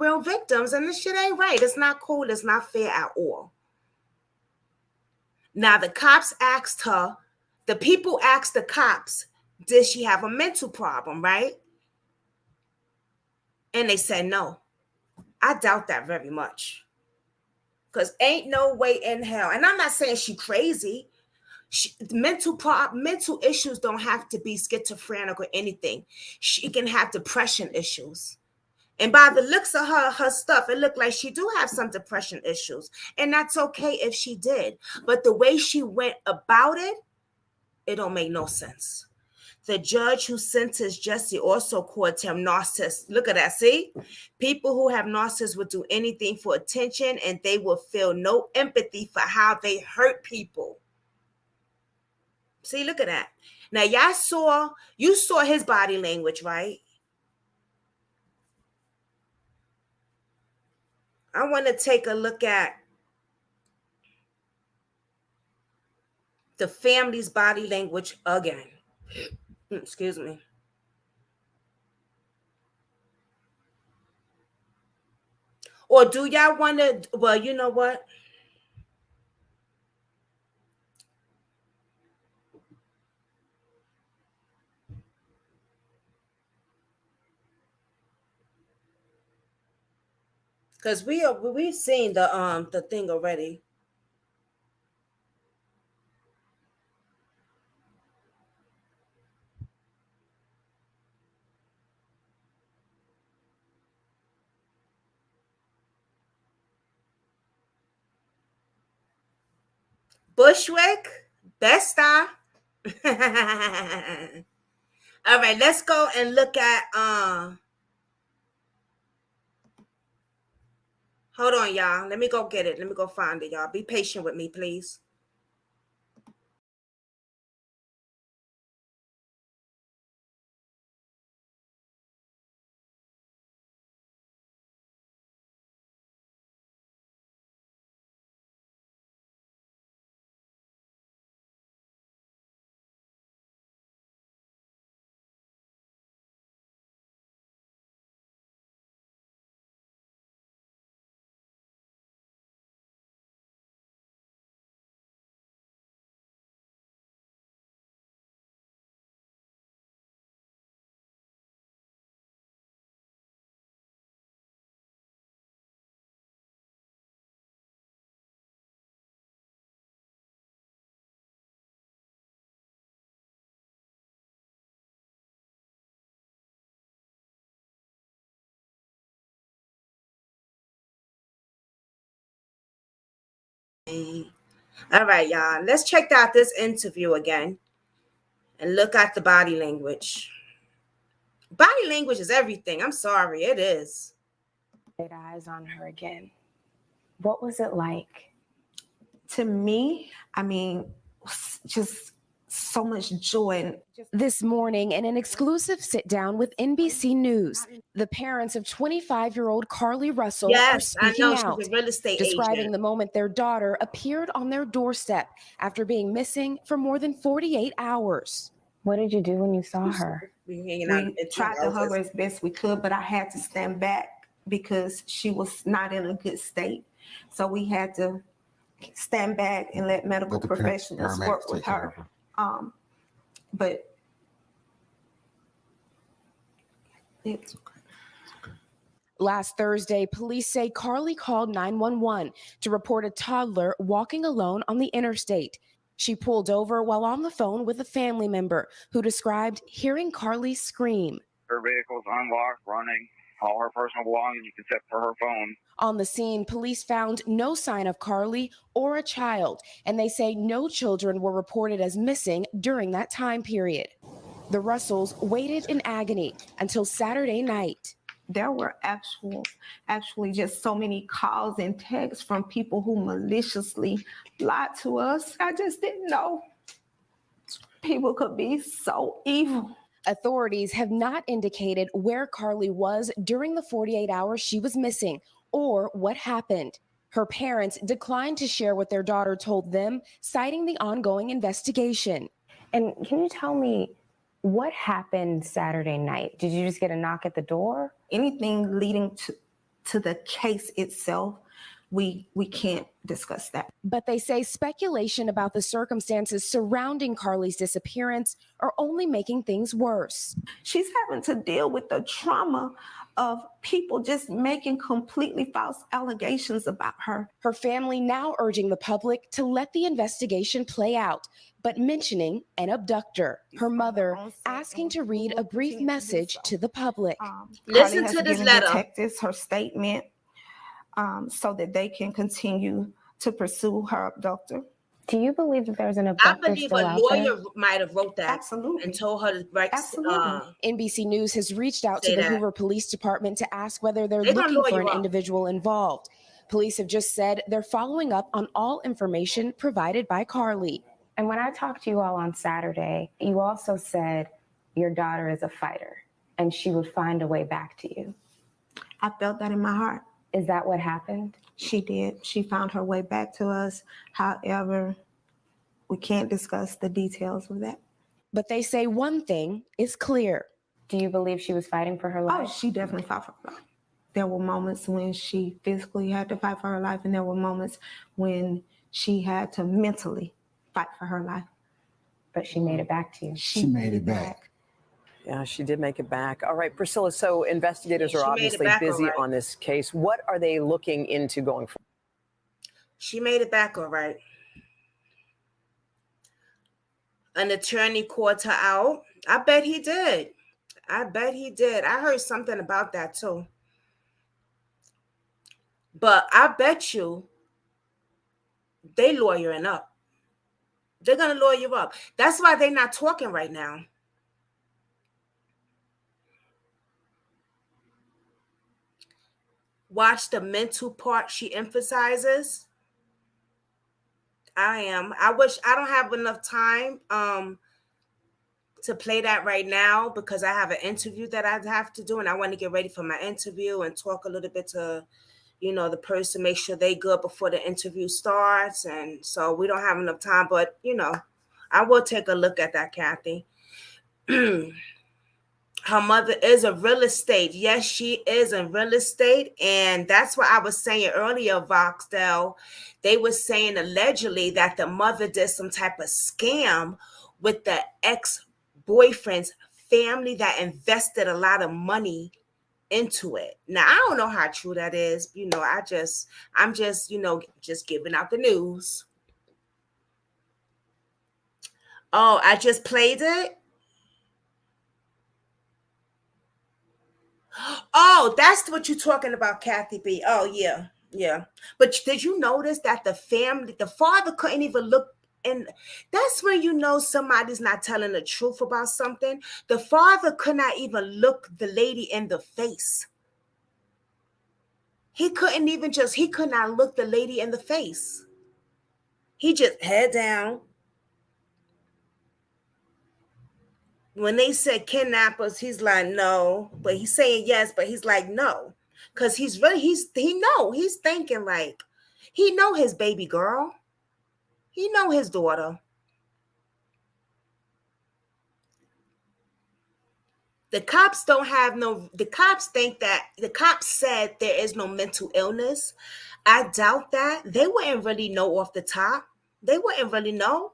real victims, and this shit ain't right. It's not cool. It's not fair at all. Now the cops asked her, the people asked the cops, did she have a mental problem, right? And they said no. I doubt that very much. Because ain't no way in hell. And I'm not saying she crazy. Mental issues don't have to be schizophrenic or anything. She can have depression issues. And by the looks of her stuff, it looked like she do have some depression issues. And that's okay if she did. But the way she went about it, it don't make no sense. The judge who sentenced Jesse also called him narcissist. Look at that. See? People who have narcissists would do anything for attention, and they will feel no empathy for how they hurt people. See, look at that. Now, you saw his body language, right? I want to take a look at the family's body language again. Excuse me. Or do y'all want to, well, you know what? Because we've seen the thing already. Bushwick, best star. All right, let's go and look at hold on, y'all. Let me go get it. Let me go find it, y'all. Be patient with me, please. All right, y'all. Let's check out this interview again and look at the body language. Body language is everything. I'm sorry, it is. Laid eyes on her again. What was it like? To me, I mean, just so much joy. This morning, in an exclusive sit-down with NBC News, the parents of 25-year-old Carlee Russell are speaking out, she's a real estate describing agent. the moment their daughter appeared on their doorstep after being missing for more than 48 hours. What did you do when you saw her? We tried to hug her as best we could, but I had to stand back because she was not in a good state. So we had to stand back and let medical professionals work with her. But it's okay. Last Thursday, police say Carlee called 911 to report a toddler walking alone on the interstate. She pulled over while on the phone with a family member who described hearing Carlee scream. Her vehicle's unlocked, running, all her personal belongings except for her phone. On the scene, police found no sign of Carlee or a child, and they say no children were reported as missing during that time period. The Russells waited in agony until Saturday night. There were actually just so many calls and texts from people who maliciously lied to us. I just didn't know people could be so evil. Authorities have not indicated where Carlee was during the 48 hours she was missing or what happened. Her parents declined to share what their daughter told them, citing the ongoing investigation. And can you tell me what happened Saturday night? Did you just get a knock at the door? Anything leading to the case itself, we can't discuss that. But they say speculation about the circumstances surrounding Carlee's disappearance are only making things worse. She's having to deal with the trauma of people just making completely false allegations about her. Her family now urging the public to let the investigation play out, but mentioning an abductor. Her mother asking to read a brief message to the public. Listen to this letter. Detectives her statement so that they can continue to pursue her abductor. Do you believe that there's an abductor? I believe a lawyer might have wrote that. Absolutely. And told her to write. NBC News has reached out to the Hoover Police Department to ask whether they're They're gonna looking for lawyer an up. individual involved. Police have just said they're following up on all information provided by Carlee. And when I talked to you all on Saturday, you also said your daughter is a fighter and she would find a way back to you. I felt that in my heart. Is that what happened? She did. She found her way back to us. However, we can't discuss the details of that. But they say one thing is clear. Do you believe she was fighting for her life? Oh, she definitely fought for her life. There were moments when she physically had to fight for her life, and there were moments when she had to mentally fight for her life. But she made it back to you. She made it back. Yeah, she did make it back. All right, Priscilla, so investigators are She made it obviously back, busy all right. on this case. What are they looking into going forward? She made it back all right. An attorney called her out. I bet he did. I heard something about that too. But I bet you they lawyering up. They're going to lawyer up. That's why they're not talking right now. Watch the mental part she emphasizes. I wish I don't have enough time to play that right now because I have an interview that I have to do and I want to get ready for my interview and talk a little bit to, the person, make sure they good before the interview starts. And so we don't have enough time, but I will take a look at that, Kathy. Her mother is a real estate. Yes, she is in real estate. And that's what I was saying earlier, Voxdale. They were saying allegedly that the mother did some type of scam with the ex-boyfriend's family that invested a lot of money into it. Now, I don't know how true that is. I'm just giving out the news. Oh, I just played it. Oh, that's what you're talking about, Kathy B. Oh, yeah. But did you notice that the father couldn't even look and that's when you know somebody's not telling the truth about something. The father could not even look the lady in the face. He could not look the lady in the face. He just head down. When they said kidnappers, he's like, no, but he's saying yes, but he's like, no. Because he's thinking like, he know his baby girl. He know his daughter. The cops think that the cops said there is no mental illness. I doubt that. They wouldn't really know off the top. They wouldn't really know.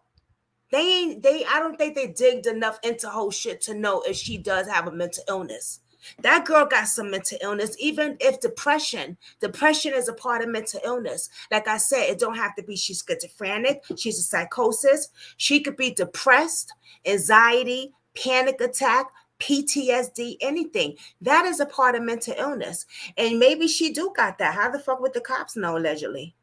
I don't think they digged enough into whole shit to know if she does have a mental illness. That girl got some mental illness, even if depression is a part of mental illness. Like I said, it don't have to be she's schizophrenic, she's a psychosis. She could be depressed, anxiety, panic attack, PTSD, anything. That is a part of mental illness. And maybe she do got that. How the fuck would the cops know, allegedly?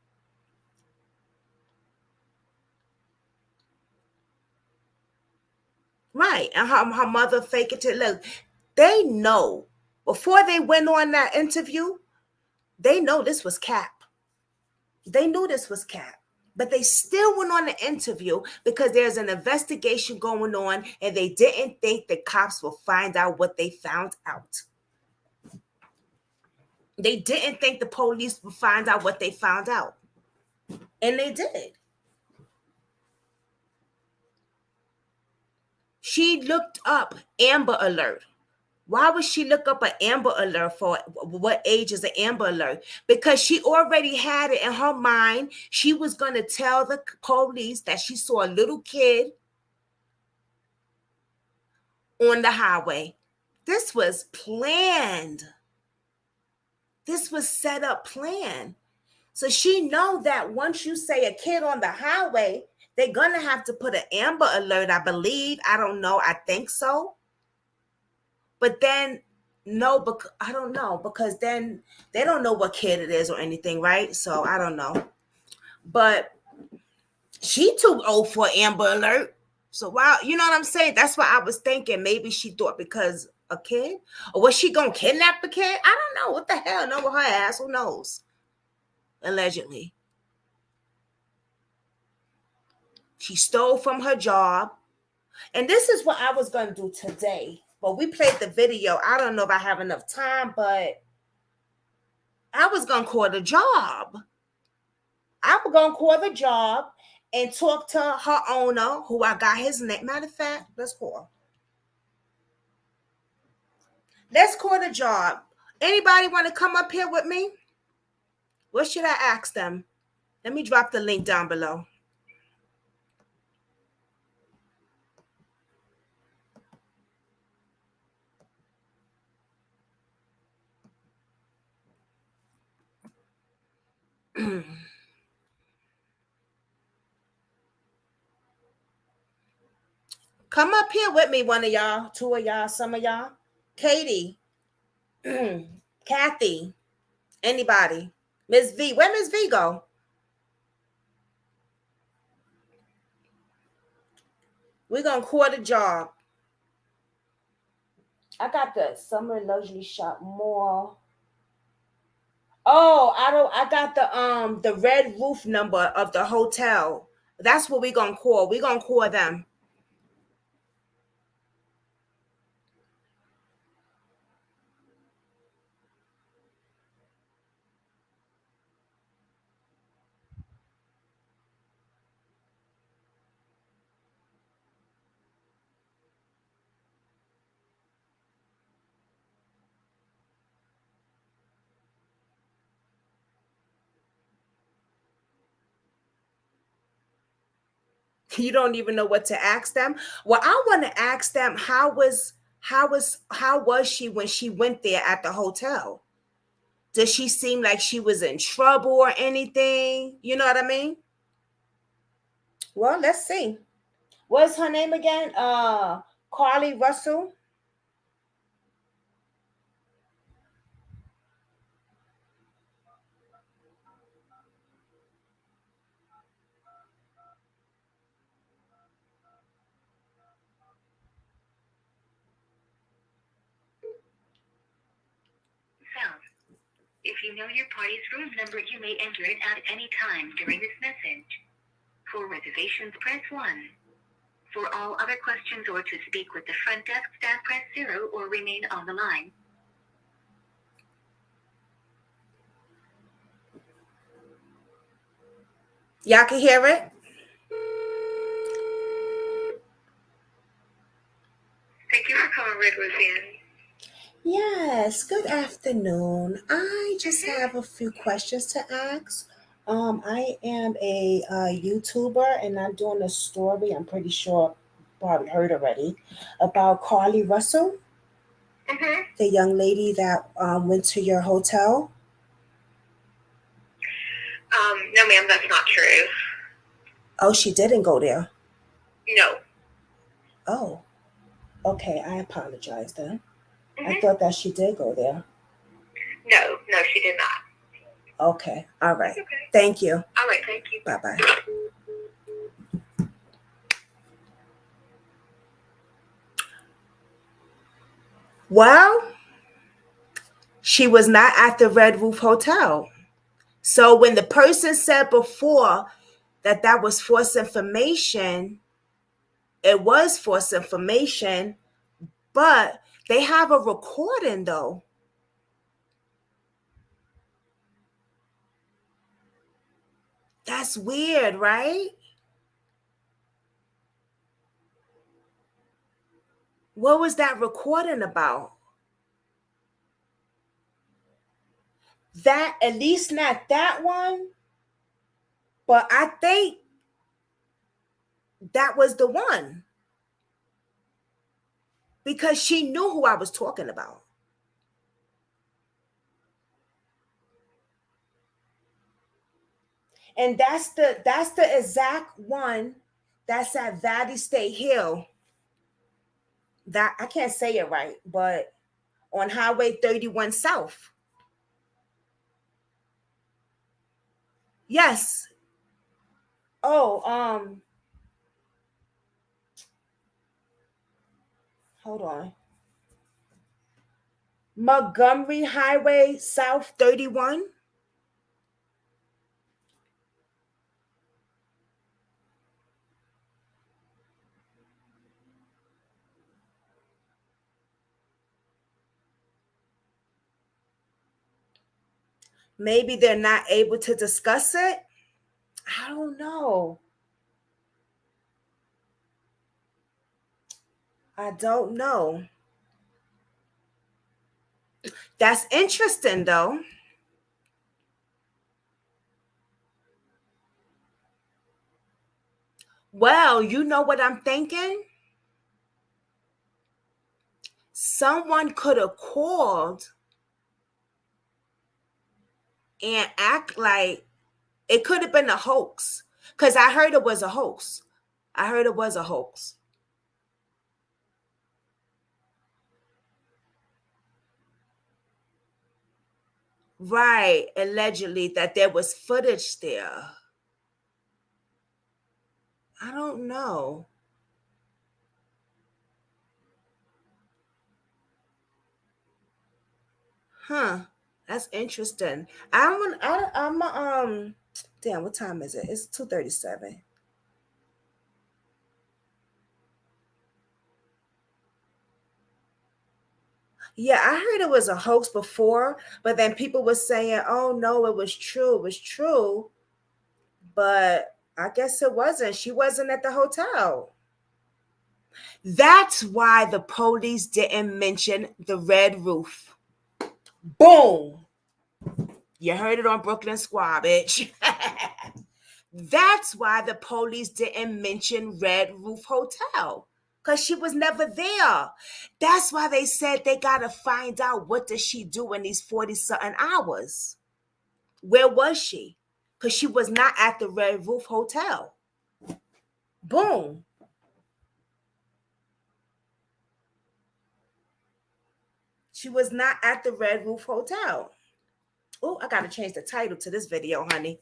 Right. And her mother fake it to look. They know before they went on that interview, they know this was cap. They knew this was cap. But they still went on the interview because there's an investigation going on and they didn't think the cops will find out what they found out. They didn't think the police would find out what they found out. And they did. She looked up Amber Alert. Why would she look up an Amber Alert for? What age is an Amber Alert? Because she already had it in her mind. She was going to tell the police that she saw a little kid on the highway. This was planned. This was set up, planned. So she know that once you say a kid on the highway, they're going to have to put an Amber Alert, I believe. I don't know. I think so. But then, no, because I don't know, because then they don't know what kid it is or anything, right? So I don't know. But she too old for Amber Alert. So wow, you know what I'm saying? That's what I was thinking. Maybe she thought because a kid, or was she gonna kidnap the kid? I don't know. What the hell? No, with her ass. Who knows? Allegedly, she stole from her job, and this is what I was gonna do today. But we played the video. I don't know if I have enough time, but I was going to call the job. I was going to call the job and talk to her owner, who I got his name. Matter of fact, let's call. Let's call the job. Anybody want to come up here with me? What should I ask them? Let me drop the link down below. Come up here with me, one of y'all, two of y'all, some of y'all. Katie, Kathy, anybody? Miss V, where Miss V go? We're going to call the job. I got the Summer Luxury Shop Mall. Oh, I got the red roof number of the hotel. That's what we're gonna call. We're gonna call them. You don't even know what to ask them. Well, I want to ask them how was she when she went there at the hotel? Does she seem like she was in trouble or anything? You know what I mean? Well, let's see. What's her name again? Carlee Russell. If you know your party's room number, you may enter it at any time during this message. For reservations, press 1. For all other questions or to speak with the front desk staff, press 0 or remain on the line. Y'all can hear it? Thank you for calling Red Roof Inn. Yes, good afternoon. I just have a few questions to ask. I am a YouTuber and I'm doing a story, I'm pretty sure probably heard already, about Carlee Russell, the young lady that went to your hotel. No, ma'am, that's not true. Oh, she didn't go there. No. Oh, okay. I apologize then. I thought that she did go there. No, she did not. Okay. All right. Okay. Thank you. All right, thank you. Bye-bye. Well, she was not at the Red Roof Hotel. So when the person said before that that was false information, it was false information, but they have a recording though. That's weird, right? What was that recording about? That, at least not that one, but I think that was the one. Because she knew who I was talking about. And that's the exact one that's at Valley State Hill. That I can't say it right, but on Highway 31 South. Yes. Oh, hold on. Montgomery Highway South 31. Maybe they're not able to discuss it. I don't know. I don't know. That's interesting though. Well, you know what I'm thinking? Someone could have called and act like it could have been a hoax. Because I heard it was a hoax. I heard it was a hoax. Right. Allegedly that there was footage there. I don't know. Huh. That's interesting. Damn, what time is it? It's 2:37. Yeah, I heard it was a hoax before, but then people were saying, oh no, it was true. It was true. But I guess it wasn't. She wasn't at the hotel. That's why the police didn't mention the red roof. Boom. You heard it on Brooklyn Squad, bitch. That's why the police didn't mention Red Roof Hotel. Because she was never there. That's why they said they got to find out what does she do in these 40-something hours. Where was she? Because she was not at the Red Roof Hotel. Boom. She was not at the Red Roof Hotel. Oh, I got to change the title to this video, honey.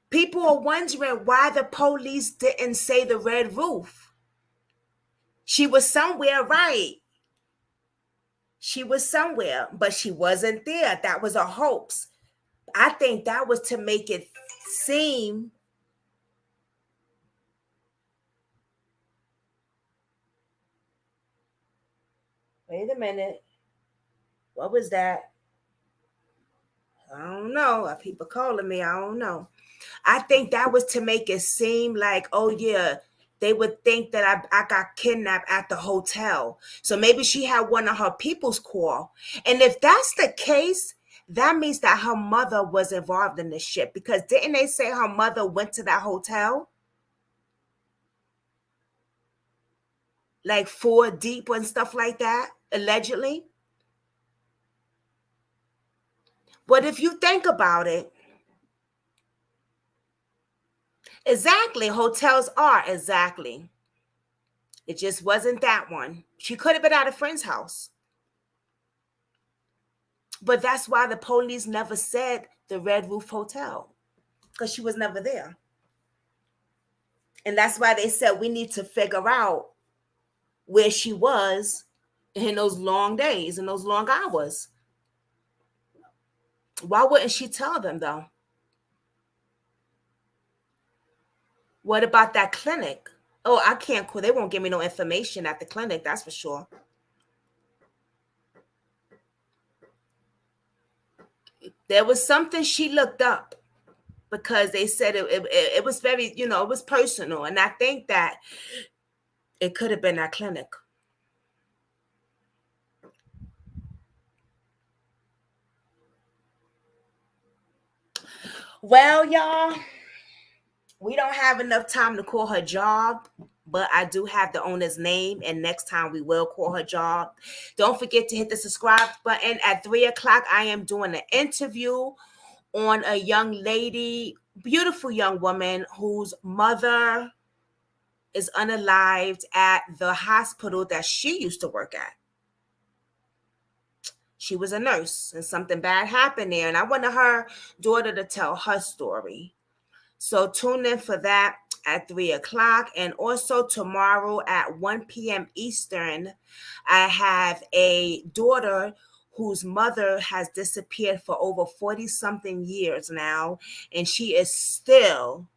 People are wondering why the police didn't say the red roof. She was somewhere, right? She was somewhere, but she wasn't there. That was a hoax. I think that was to make it seem wait a minute. What was that? I don't know. People calling me. I don't know. I think that was to make it seem like, oh yeah, they would think that I got kidnapped at the hotel. So maybe she had one of her people's call. And if that's the case, that means that her mother was involved in this shit. Because didn't they say her mother went to that hotel? Like 4 deep and stuff like that, allegedly. But if you think about it, exactly, hotels are exactly. It just wasn't that one. She could have been at a friend's house. But that's why the police never said the Red Roof Hotel, because she was never there. And that's why they said we need to figure out where she was in those long days and those long hours. Why wouldn't she tell them though? What about that clinic? Oh, I can't quit. They won't give me no information at the clinic, that's for sure. There was something she looked up because they said it was very, it was personal. And I think that it could have been that clinic. Well, y'all, we don't have enough time to call her job, but I do have the owner's name, and next time we will call her job. Don't forget to hit the subscribe button. At 3 o'clock, I am doing an interview on a young lady, beautiful young woman whose mother is unalived at the hospital that she used to work at. She was a nurse and something bad happened there, and I wanted her daughter to tell her story. So tune in for that at 3 o'clock. And also tomorrow at 1 p.m. Eastern, I have a daughter whose mother has disappeared for over 40-something years now. And she is still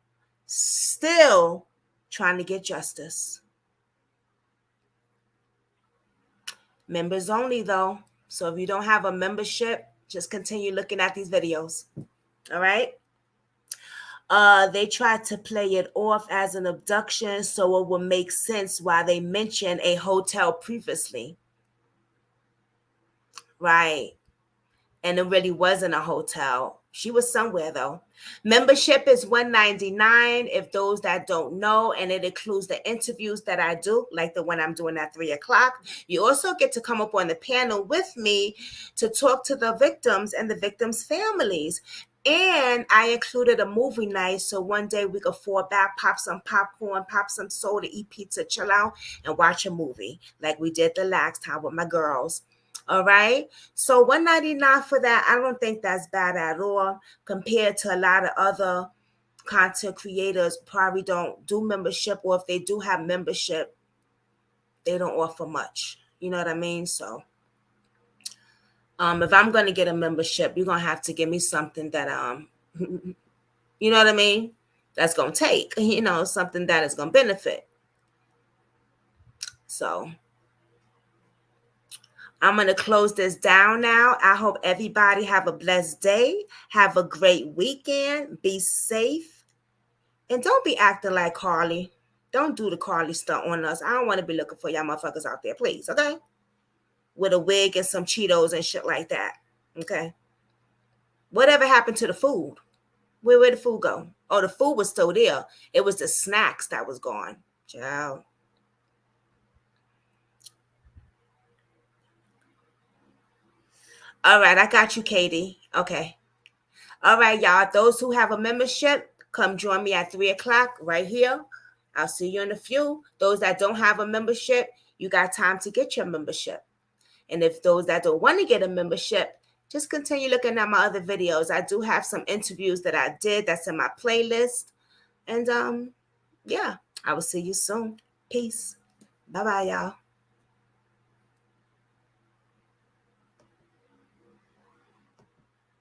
trying to get justice. Members only, though. So if you don't have a membership, just continue looking at these videos. All right? They tried to play it off as an abduction, so it would make sense why they mentioned a hotel previously. Right. And it really wasn't a hotel. She was somewhere, though. Membership is $199 if those that don't know, and it includes the interviews that I do, like the one I'm doing at 3 o'clock. You also get to come up on the panel with me to talk to the victims and the victims' families. And I included a movie night, so one day we could fall back, pop some popcorn, pop some soda, eat pizza, chill out, and watch a movie like we did the last time with my girls. All right. So $199 for that. I don't think that's bad at all compared to a lot of other content creators probably don't do membership, or if they do have membership, they don't offer much. You know what I mean? So if I'm going to get a membership, you're going to have to give me something that, you know what I mean? That's going to take, something that is going to benefit. So I'm going to close this down now. I hope everybody have a blessed day. Have a great weekend. Be safe. And don't be acting like Carlee. Don't do the Carlee stuff on us. I don't want to be looking for y'all motherfuckers out there, please, okay? With a wig and some Cheetos and shit like that, okay? Whatever happened to the food? Where'd the food go? Oh, the food was still there. It was the snacks that was gone. Ciao. All right, I got you, Katie. Okay. All right, y'all. Those who have a membership, come join me at 3 o'clock right here. I'll see you in a few. Those that don't have a membership, you got time to get your membership. And if those that don't want to get a membership, just continue looking at my other videos. I do have some interviews that I did that's in my playlist. And yeah, I will see you soon. Peace. Bye-bye, y'all.